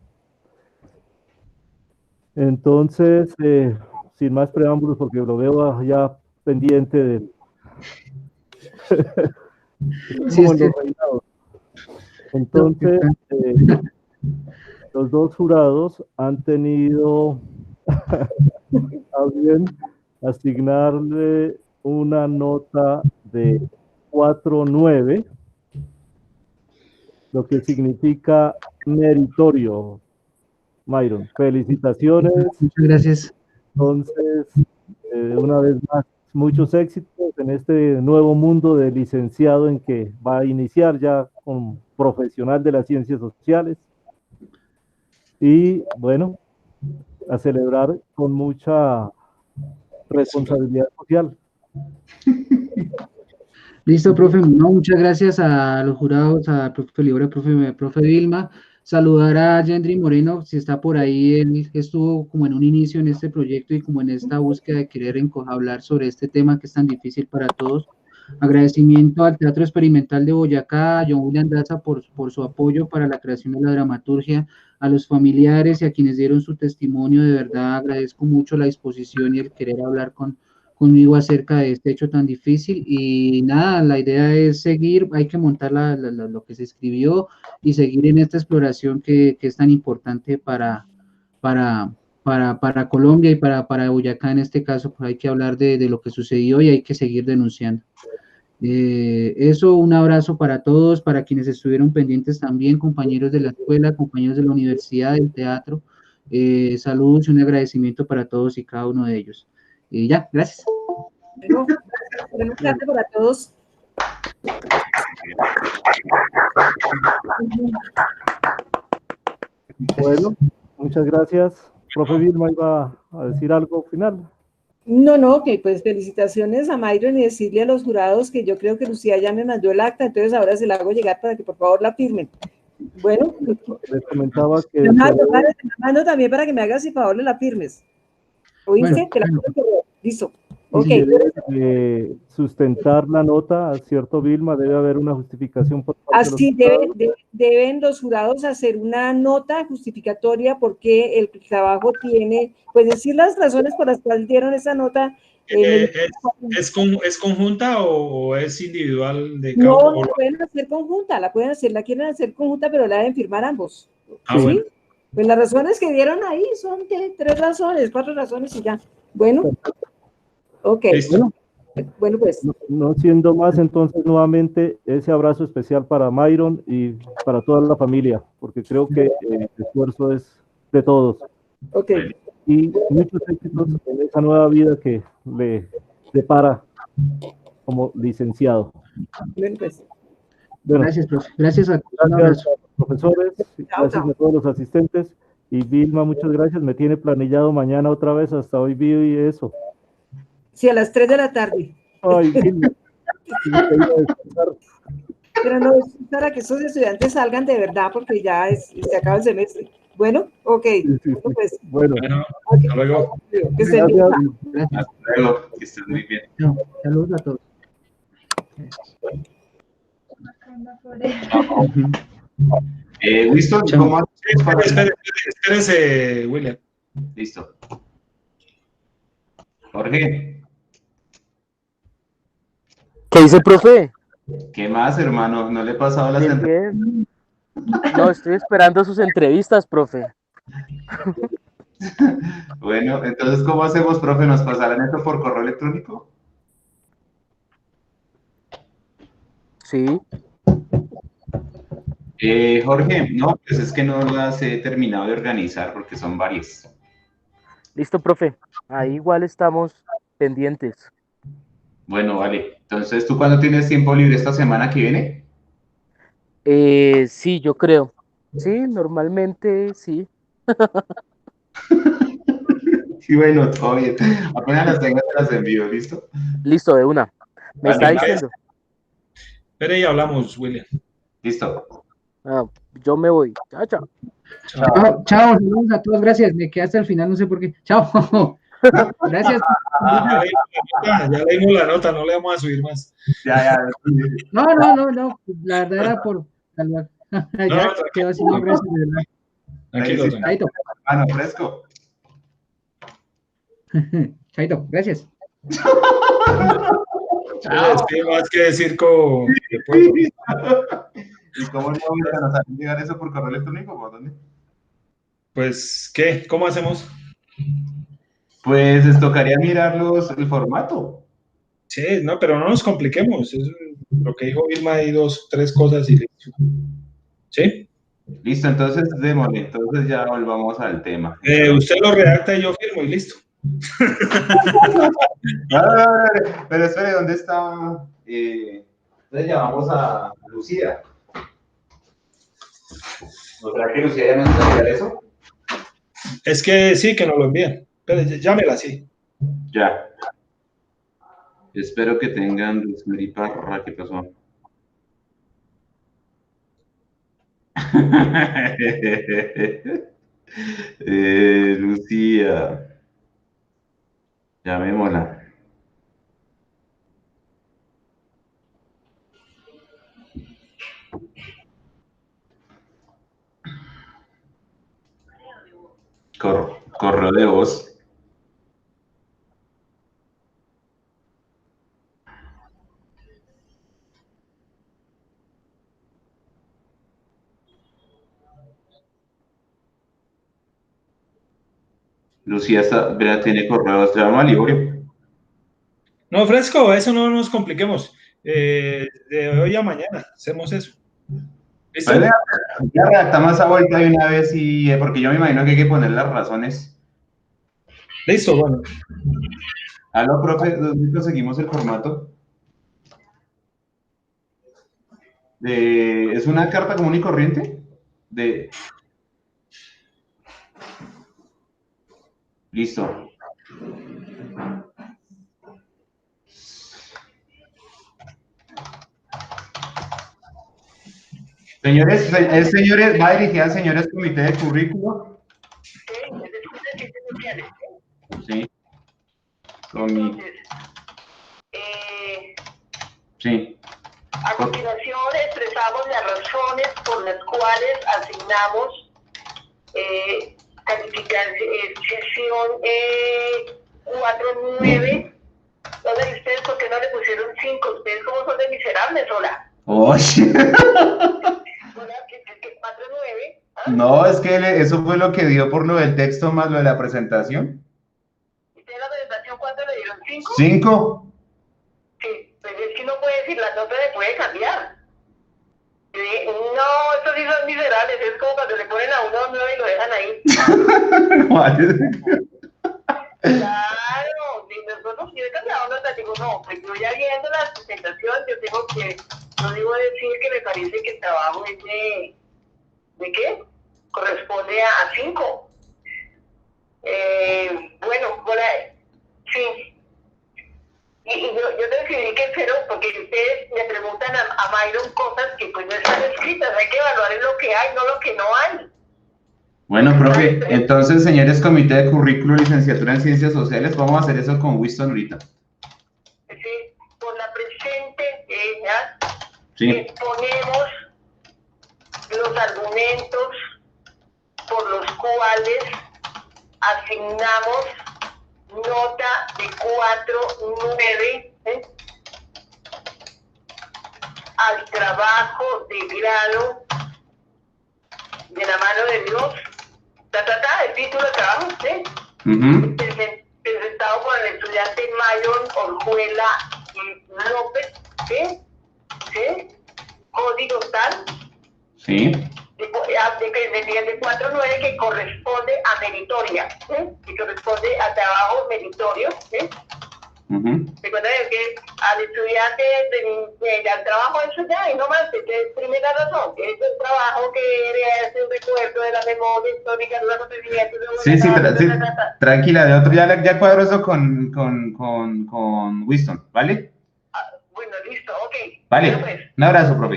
Entonces, sin más preámbulos, porque lo veo ya pendiente de... Sí, entonces, los dos jurados han tenido a bien asignarle una nota de 4.9, lo que significa meritorio. Myron, felicitaciones. Muchas gracias. Entonces, una vez más, muchos éxitos en este nuevo mundo de licenciado en que va a iniciar ya como profesional de las ciencias sociales. Y bueno, a celebrar con mucha responsabilidad social. Listo, profe. No, muchas gracias a los jurados, a profe Liborio, profe Vilma. Saludar a Yendri Moreno, si está por ahí, él estuvo como en un inicio en este proyecto y como en esta búsqueda de querer hablar sobre este tema que es tan difícil para todos. Agradecimiento al Teatro Experimental de Boyacá, a John William Daza por su apoyo para la creación de la dramaturgia, a los familiares y a quienes dieron su testimonio. De verdad agradezco mucho la disposición y el querer hablar conmigo acerca de este hecho tan difícil. Y nada, la idea es seguir, hay que montar lo que se escribió y seguir en esta exploración que es tan importante para Colombia y para Boyacá en este caso. Pues hay que hablar de lo que sucedió y hay que seguir denunciando. Eso, un abrazo para todos, para quienes estuvieron pendientes también, compañeros de la escuela, compañeros de la universidad, del teatro. Saludos y un agradecimiento para todos y cada uno de ellos. Ya, gracias. Bueno, buenas tardes para todos. Bueno, muchas gracias. Profe Vilma iba a decir algo final. No, que pues felicitaciones a Myron y decirle a los jurados que yo creo que Lucía ya me mandó el acta, entonces ahora se la hago llegar para que por favor la firmen. Bueno, Les comentaba que te la mando también para que me hagas y favor le la firmes. ¿Oíste? Bueno, Te la mando. Listo. Ok. si debe sustentar la nota, ¿cierto, Vilma? Debe haber una justificación por parte Así de los jurados. deben los jurados hacer una nota justificatoria porque el trabajo tiene, pues decir las razones por las cuales dieron esa nota. ¿Es conjunta o es individual de cada No, uno? la pueden hacer conjunta, la quieren hacer conjunta, pero la deben firmar ambos. Ah, ¿Sí? bueno. Pues las razones que dieron ahí son de 3 razones, 4 razones y ya. Bueno, ok. Listo. Bueno, pues. No siendo más, entonces nuevamente ese abrazo especial para Myron y para toda la familia, porque creo que el esfuerzo es de todos. Ok. Y muchos éxitos en esa nueva vida que le depara como licenciado. Bueno, pues. Bueno, gracias, profe. Gracias a gracias a los profesores, Chao, gracias a todos los asistentes. Y Vilma, muchas gracias. Me tiene planillado mañana otra vez, hasta hoy vi eso. Sí, a las 3 de la tarde. Ay, Vilma. Pero no es para que esos estudiantes salgan de verdad porque ya se acaba el semestre. Bueno, ok. Sí. Pues, Bueno, Hasta luego. que estén bien. Gracias. Hasta luego, que estés muy bien. No, saludos a todos. ¿Listo? Chao. ¿Cómo hacemos para- Espérese, William. Listo. Jorge, ¿Qué dice, profe? ¿qué más, hermano? ¿No le he pasado las Bien, entrevistas? bien. No, estoy esperando sus entrevistas, profe. Bueno, entonces, ¿cómo hacemos, profe? ¿Nos pasarán esto por correo electrónico? Sí. Jorge, no, pues es que no las he terminado de organizar porque son varias. Listo, profe. Ahí igual estamos pendientes. Bueno, vale. Entonces, ¿tú cuándo tienes tiempo libre esta semana que viene? Sí, yo creo. Sí, normalmente sí. Sí, bueno, todo bien. Apenas las tengo, te las envío, ¿listo? Listo, de una. Me está Vale, diciendo. Espere y hablamos, William. listo. Ah, yo me voy. Chao, chao. Chao, chao, saludos a todos, gracias. Me quedé hasta el final, no sé por qué. Chao. Gracias. Ya leímos la nota, no le vamos a subir más. Ya. No. La verdad era por saludar. Ya No, quedó así, no, gracias, de verdad. Tranquilo, Ahí sí. tranquilo. Chaito. Mano, fresco. Chaito, gracias. Sí, más que circo de pueblo. ¿Y cómo no nos hacen llegar eso por correo electrónico? ¿Por dónde? Pues, ¿qué? ¿Cómo hacemos? Pues les tocaría mirar el formato. Sí, no, pero no nos compliquemos. Es lo que dijo Vilma, hay 2, 3 cosas y listo. ¿Sí? Listo, entonces démosle. Entonces ya volvamos al tema. Usted lo redacta y yo firmo y listo. Pero espere, ¿dónde está? Entonces llamamos a Lucía. ¿No será que Lucía ya nos va a enviar eso? Es que sí, que nos lo envíen. Pero llámela así. Ya. Espero que tengan Rosemary Parra. ¿Qué pasó? Lucía. Llamémosla. Correo de voz. Lucía tiene correos, te llamo a Liborio. No, fresco, eso no nos compliquemos. De hoy a mañana hacemos eso. ¿Listo? Pues ya redactamos esa vuelta de una vez y porque yo me imagino que hay que poner las razones. Listo, bueno. Aló, profe, ¿dónde conseguimos el formato? ¿Es una carta común y corriente? Listo. Señores, señores, va dirigida a señores comité de currículo. Sí. Entonces, Sí. a continuación expresamos las razones por las cuales asignamos calificación 4.9. Entonces, ¿ustedes por qué no le pusieron 5? ¿Ustedes cómo son de miserables, hola? Oye. Hola, que 4.9. ¿Ah? No, es que eso fue lo que dio por lo del texto más lo de la presentación. ¿Ustedes en la presentación cuánto le dieron? ¿5? 5. Sí, pues es que no puede decir, la nota le puede cambiar. No, estos sí son miserables, es como cuando le ponen a uno 9 y lo dejan ahí. Claro, si nosotros quieren cambiar nota, digo, no, pues yo ya viendo la presentación, yo tengo que, no digo decir que me parece que el trabajo es ¿de qué? Corresponde a 5. Bueno, por ahí, sí. Y yo decidí que cero, porque ustedes le preguntan a Myron cosas que pues no están escritas, hay que evaluar en lo que hay, no lo que no hay. Bueno, profe, entonces, señores comité de currículo, licenciatura en ciencias sociales, vamos a hacer eso con Winston ahorita. Sí, por la presente, ¿ya? Sí. Exponemos los argumentos por los cuales asignamos nota de 4.9 al trabajo de grado de la mano de Dios, el título de trabajo, ¿sí? Presentado por el estudiante Myron Orjuela López, ¿sí? ¿Sí? Código tal. Sí. De 4.9 que corresponde a meritoria, ¿sí? Que corresponde a trabajo meritorio, ¿sí? Recuerda que al estudiante al trabajo eso ya, y no más, es primera razón, es un trabajo que hace un recuerdo de la memoria histórica de los acontecimientos. Sí, tranquila, de otro, ya cuadro eso con Winston, ¿vale? Bueno, listo, ok. Vale, Bueno, pues, un abrazo, profe.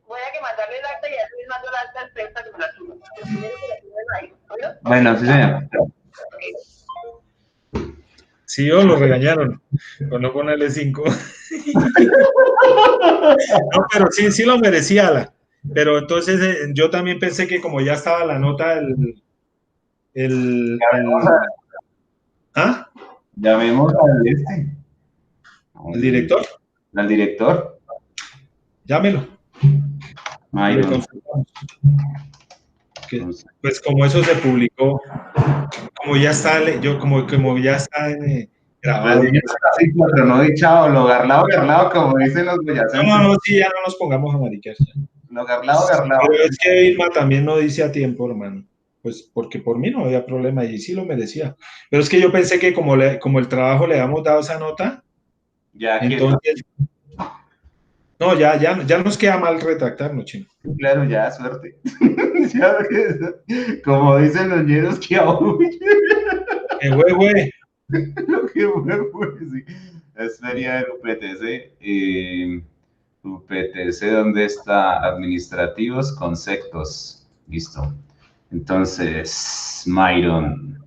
voy a que mandarle el acta y así les mando el acta al prensa que me la suba. Primero que la suban ahí, ¿bueno? Bueno, sí, señor. Okay. Sí, o lo regañaron por no ponerle 5. No, pero sí lo merecía. Pero entonces yo también pensé que como ya estaba la nota, ¿ah? Llamemos ¿El director? al director. Llámelo. Le Myron. consultamos. Pues como eso se publicó, como ya está, como ya está grabado. Sí, pero no dichado, lo garlado, como dicen los boyacenses. No, sí, ya no nos pongamos a mariquear. Lo garlado. Pero es que Irma también no dice a tiempo, hermano. Pues porque por mí no había problema y sí lo merecía. Pero es que yo pensé que como el trabajo le habíamos dado esa nota, ya entonces... No, ya nos queda mal retractarnos, chino. Claro, ya, suerte. Como dicen los ñeros, que aún. Güey. Lo que fue, sí. Es feria del UPTC. UPTC, ¿dónde está? Administrativos, conceptos. Listo. Entonces, Myron.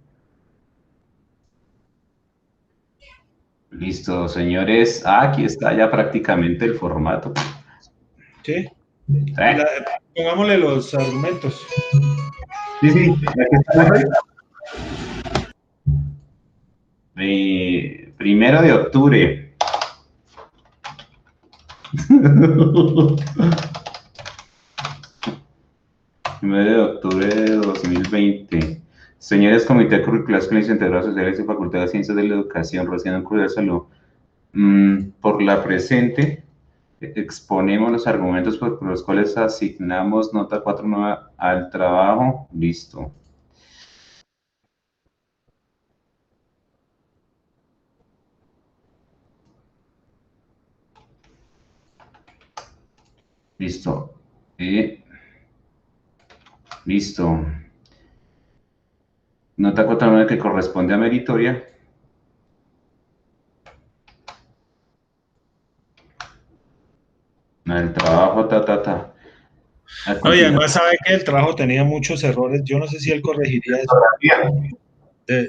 Listo, señores. Aquí está ya prácticamente el formato. Sí. Pongámosle los argumentos. Sí. Aquí está. 1 de octubre. Primero de octubre de 2020. Señores Comité Curricular con Licenciaturas Sociales y Facultad de Ciencias de la Educación, recién de Salud. Por la presente, exponemos los argumentos por los cuales asignamos nota 4.9 al trabajo. Listo. Listo. Listo. Nota 4.9 que corresponde a meritoria. El trabajo, No, y además sabe que el trabajo tenía muchos errores. Yo no sé si él corregiría eso.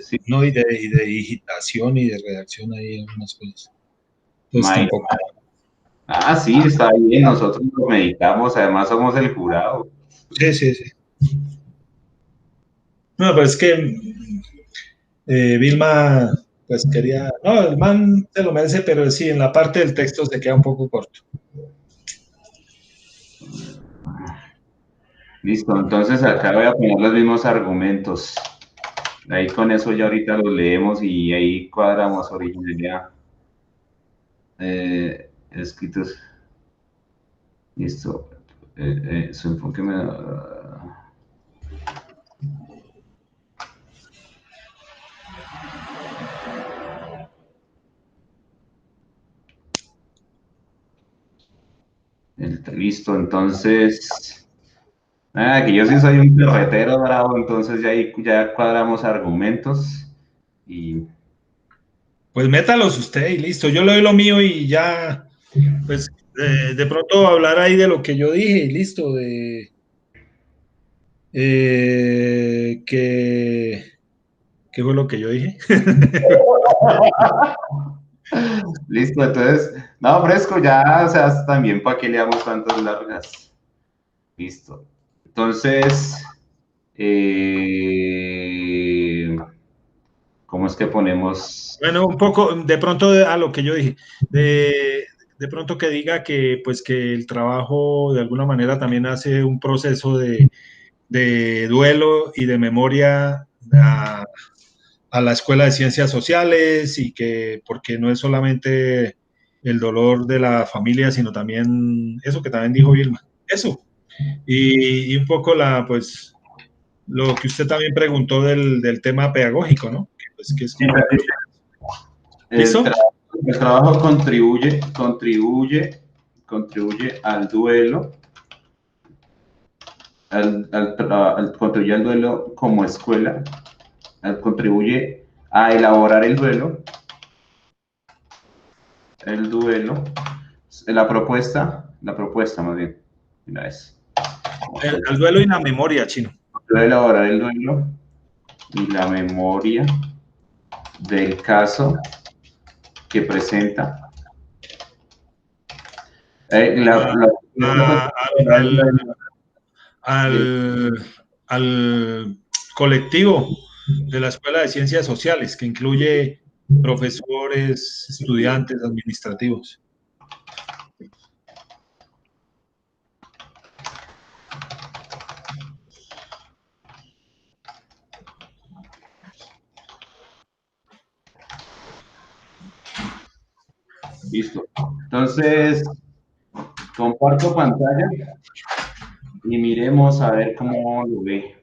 Sí. No, y de digitación y de redacción ahí algunas cosas. Entonces tampoco. Ah, sí, está bien. Nosotros lo meditamos. Además, somos el jurado. Sí, sí, sí. No, pues es que Vilma, pues quería. No, el man se lo merece, pero sí, en la parte del texto se queda un poco corto. Listo, entonces acá voy a poner los mismos argumentos. Ahí con eso ya ahorita los leemos y ahí cuadramos originalidad. Escritos. Listo. Su enfoque me da. Listo, entonces. Que yo sí soy un perretero bravo, entonces ya ahí ya cuadramos argumentos y. Pues métalos usted y listo. Yo le doy lo mío y ya, pues de pronto hablar ahí de lo que yo dije y listo, ¿qué fue lo que yo dije? Listo, entonces, no, fresco, ya, o sea, también para que leamos tantas largas. Listo. Entonces, ¿cómo es que ponemos? Bueno, un poco, de pronto a lo que yo dije, de pronto que diga que, pues, que el trabajo de alguna manera también hace un proceso de duelo y de memoria a la Escuela de Ciencias Sociales y que, porque no es solamente el dolor de la familia, sino también eso que también dijo Vilma, eso. Y un poco pues, lo que usted también preguntó del tema pedagógico, ¿no? Pues, que es como... ¿Listo? El trabajo contribuye al duelo, contribuye al duelo como escuela, contribuye a elaborar el duelo, la propuesta más bien, mira eso. El duelo y la memoria, Chino. Contribuye a elaborar el duelo y la memoria del caso que presenta. Al colectivo de la Escuela de Ciencias Sociales, que incluye profesores, estudiantes, administrativos. Listo. Entonces, comparto pantalla y miremos a ver cómo lo ve.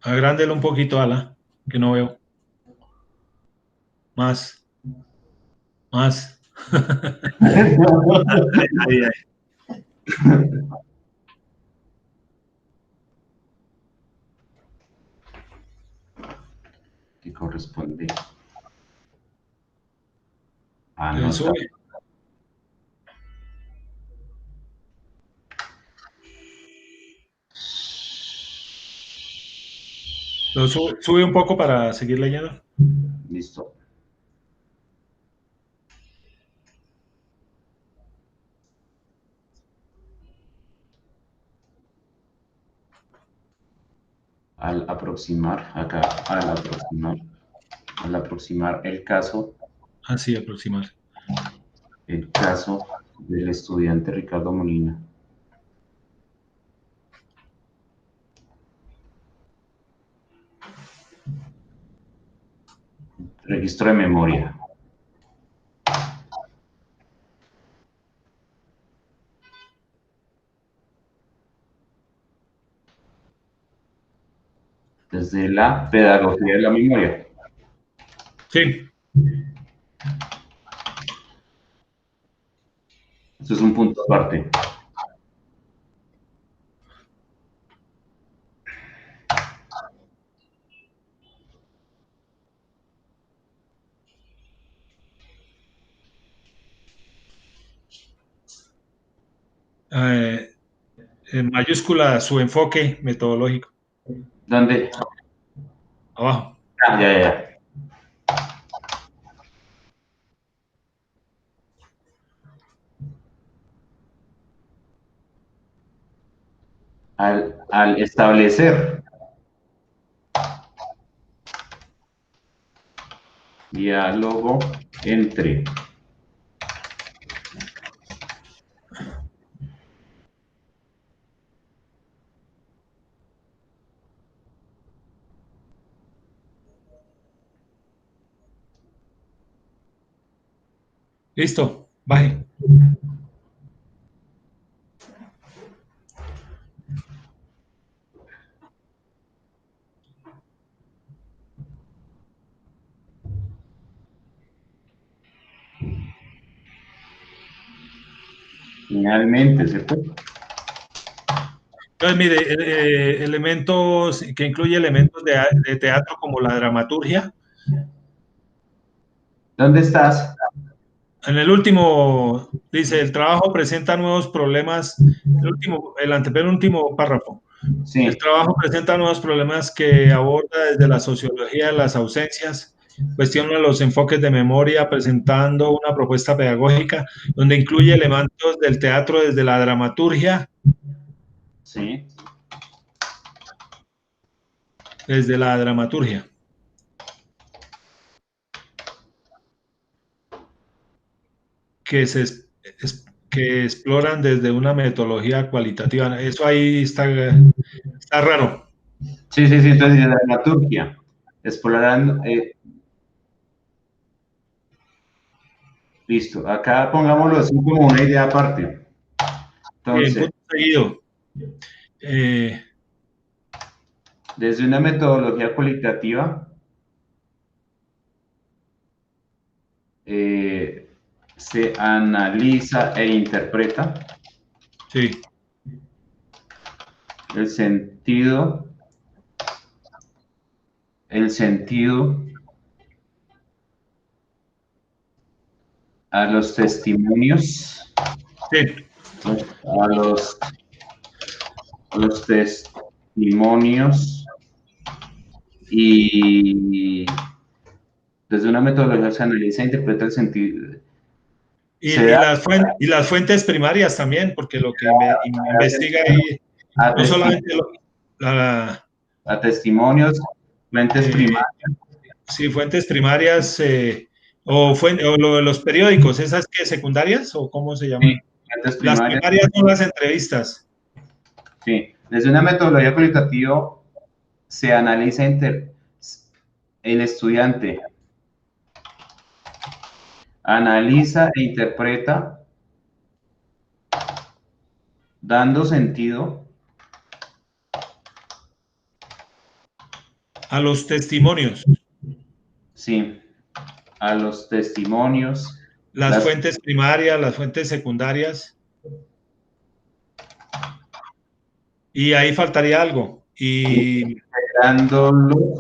Agrándelo un poquito, Ala, que no veo. Más. Ahí. Que corresponde. No sube. Lo sube un poco para seguir leyendo. Listo. Al aproximar el caso. Así, aproximar. El caso del estudiante Ricardo Molina. Registro de memoria. Desde la pedagogía de la memoria. Sí. Esto es un punto aparte. En mayúscula su enfoque metodológico. ¿Dónde? Abajo. Ah, ya. Al establecer diálogo entre Listo, baje. finalmente, ¿cierto? Entonces, mire, elementos que incluye elementos de teatro como la dramaturgia. ¿Dónde estás? En el último, dice, el trabajo presenta nuevos problemas. El antepenúltimo párrafo. Sí. El trabajo presenta nuevos problemas que aborda desde la sociología de las ausencias, cuestiona los enfoques de memoria, presentando una propuesta pedagógica donde incluye elementos del teatro desde la dramaturgia. Sí. Desde la dramaturgia. Que exploran desde una metodología cualitativa. Eso ahí está raro. Sí, entonces la dramaturgia, explorando, listo, acá pongámoslo así como una idea aparte. Entonces, punto seguido. Desde una metodología cualitativa, se analiza e interpreta el sentido a los testimonios, a los testimonios, y desde una metodología se analiza e interpreta el sentido. Y las fuentes primarias también, porque lo que investiga ahí no solamente a testimonios, fuentes primarias. Sí, fuentes primarias o los periódicos, ¿esas que secundarias o cómo se llaman? Sí, fuentes primarias. Las primarias son las entrevistas. Sí, desde una metodología cualitativa se analiza el estudiante, analiza e interpreta, dando sentido a los testimonios. Sí, a los testimonios. Las fuentes primarias, las fuentes secundarias. Y ahí faltaría algo. Y dándolo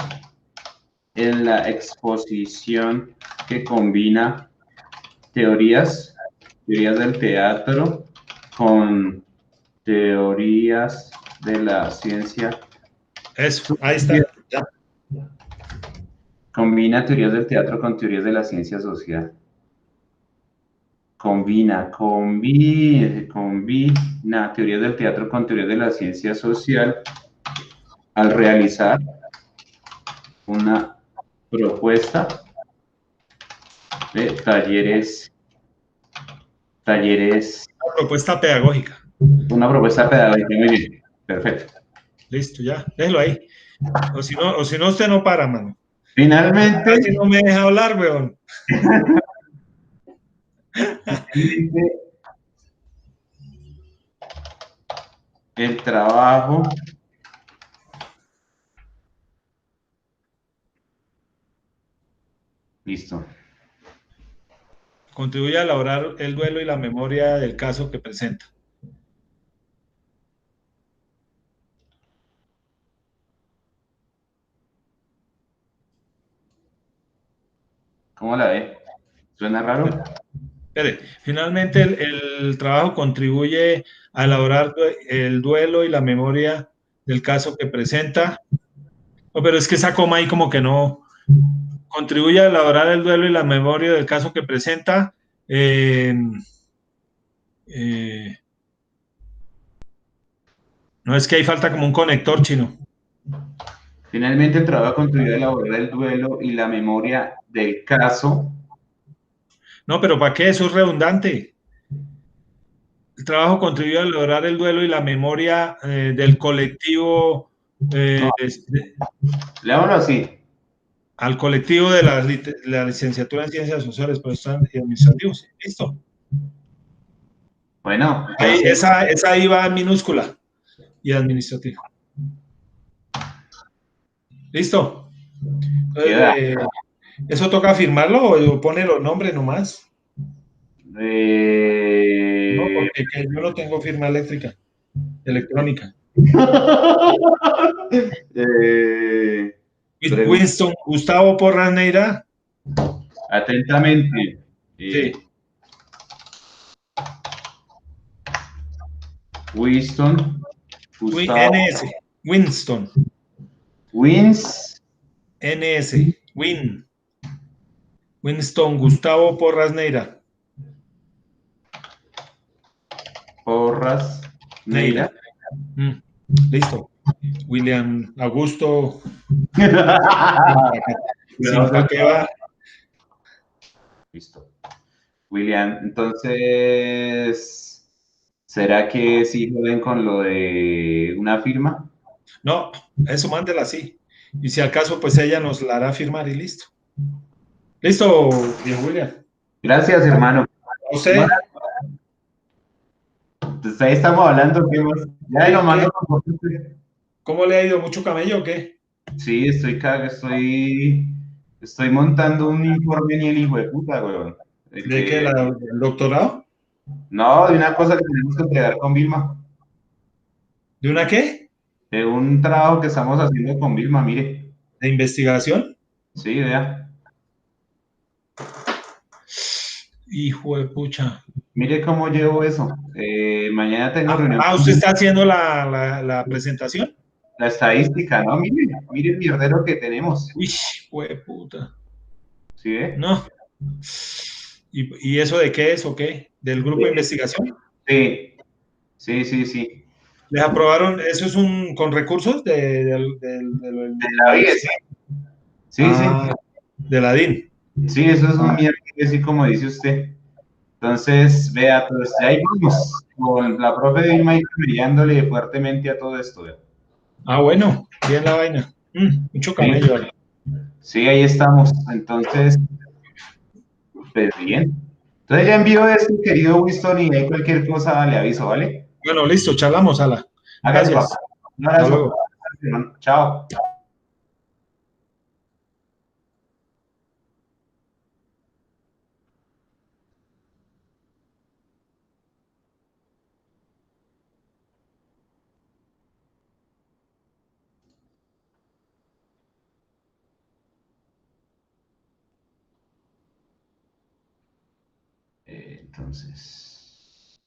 en la exposición que combina teorías del teatro con teorías de la ciencia. Eso, ahí está. Ya. Combina teorías del teatro con teorías de la ciencia social. Combina teorías del teatro con teorías de la ciencia social al realizar una propuesta de talleres. Una propuesta pedagógica. Una propuesta pedagógica, muy bien, perfecto. Listo, ya, déjelo ahí. O si no usted no para, mano. Finalmente. Casi no me deja hablar, weón. El trabajo listo. Contribuye a elaborar el duelo y la memoria del caso que presenta. ¿Cómo la ve? ¿Suena raro? Espere, finalmente el trabajo contribuye a elaborar el duelo y la memoria del caso que presenta. No, pero es que esa coma ahí como que no contribuye a elaborar el duelo y la memoria del caso que presenta. eh, eh, no es que ahí falta como un conector chino. Finalmente, el trabajo contribuyó a elaborar el duelo y la memoria del caso. No, pero ¿para qué? Eso es redundante. El trabajo contribuyó a elaborar el duelo y la memoria del colectivo, No, leámoslo así. al colectivo de la licenciatura en Ciencias Sociales, Profesionales y Administrativos. Listo. Bueno, Ahí, entonces, esa I va en minúscula y administrativa. Listo. Entonces, queda. ¿eso toca firmarlo o pone los nombres nomás? No, porque yo no tengo firma electrónica. Winston Gustavo Porras Neira. Atentamente. Sí. Winston, Gustavo, NS. Winston. Wins, NS. Winston Gustavo Porras Neira. Porras, Neira. Mm, Listo. William Augusto. Sin pa' qué va. Listo. William, entonces, ¿será que sí joden con lo de una firma? No, eso mándela así. Y si acaso, pues ella nos la hará firmar y listo. Listo, bien, William. Gracias, hermano. A usted. Pues ahí estamos hablando, ¿qué más? Ya ¿Qué- lo qué? mando. ¿Cómo le ha ido? ¿Mucho camello o qué? Sí, estoy montando un informe ni el hijo de puta, weón. ¿De qué? ¿El doctorado? No, de una cosa que tenemos que entregar con Vilma. ¿De una qué? De un trabajo que estamos haciendo con Vilma, mire. ¿De investigación? Sí, vea. Hijo de pucha. Mire cómo llevo eso. Mañana tengo reunión con ¿Usted Vilma. está haciendo la presentación? La estadística, ¿no? Mire el mierdero que tenemos. Uy, hijo de puta. ¿Sí ve? No. ¿Y eso de qué es o qué? ¿Del grupo de investigación? Sí, sí, sí, sí. ¿Les aprobaron? ¿Eso es con recursos de La la vi, sí. universidad? Sí, sí. De la DIN. Sí, eso es un miércoles, así como dice usted. Entonces, vea, pues ya ahí vamos, con la profe Vilma y brillándole fuertemente a todo esto. Vea. Bueno, bien la vaina. Mucho Sí, camello ahí. sí, ahí estamos. Entonces, pues bien. Entonces ya envío esto, querido Winston, y hay cualquier cosa le aviso, ¿vale? Bueno, listo, charlamos, Ala. Hágale, Gracias. papá. Un Hasta abrazo. luego. Chao. Entonces,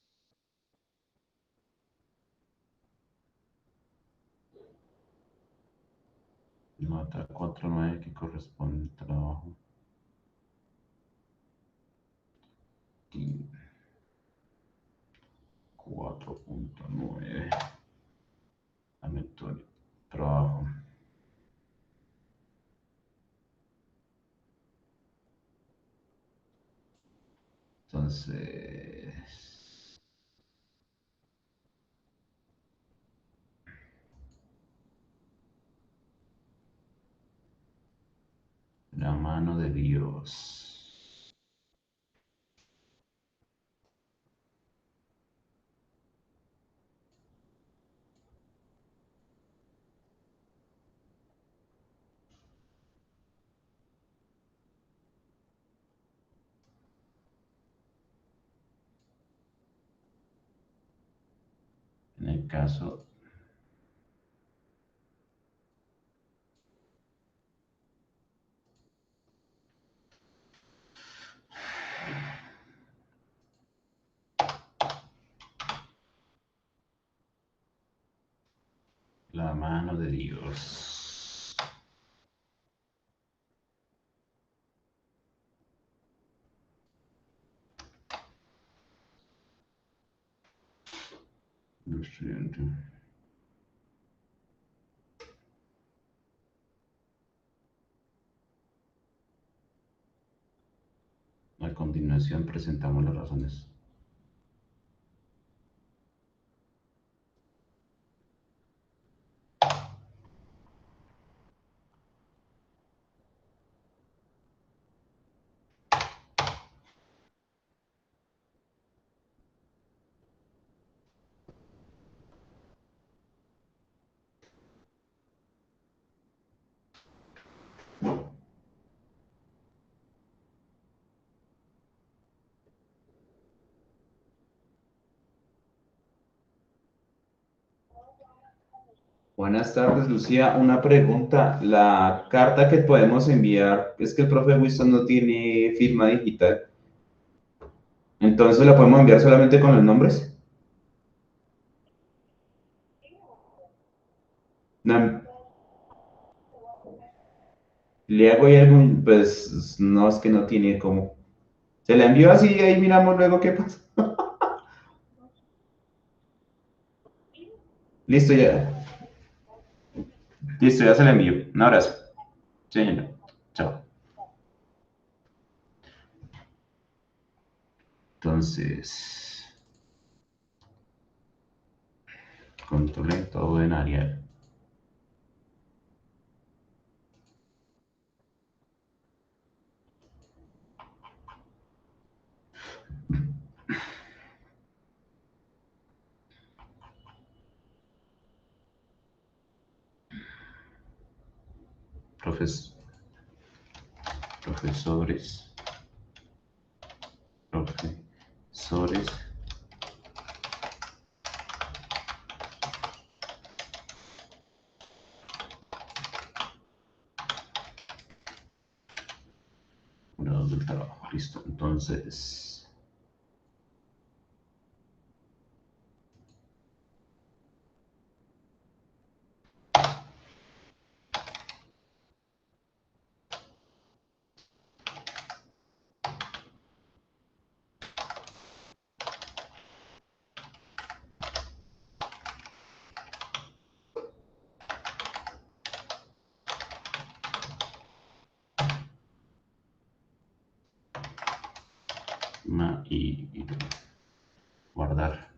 nota 4.9 que corresponde al trabajo. Y 4.9. Aleatorio. Trabajo. Entonces, la mano de Dios. En el caso La mano de Dios. A continuación presentamos las razones. Buenas tardes, Lucía. Una pregunta. La carta que podemos enviar, es que el profe Wilson no tiene firma digital. Entonces, ¿la podemos enviar solamente con los nombres? No. ¿Le hago ahí algún? Pues no, es que no tiene cómo. Se la envió así y ahí miramos luego qué pasa. Listo, ya. Listo, ya se la envío. Un abrazo. Sí, señor. Chao. Entonces, controlé todo en Arial. Profesores. Grados del trabajo. Listo. Entonces, y guardar.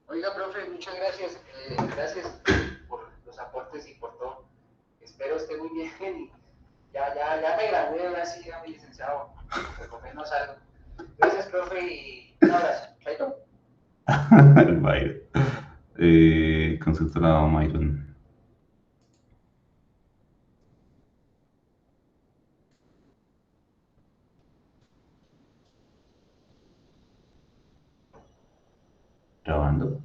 Oiga, profe, muchas gracias. Gracias por los aportes y por todo. Espero esté muy bien y ya me gradué, ahora sí, ya mi licenciado, por lo menos algo. Gracias, profe, y un abrazo. Chaito. El Byron. Consultorado Myron. Grabando.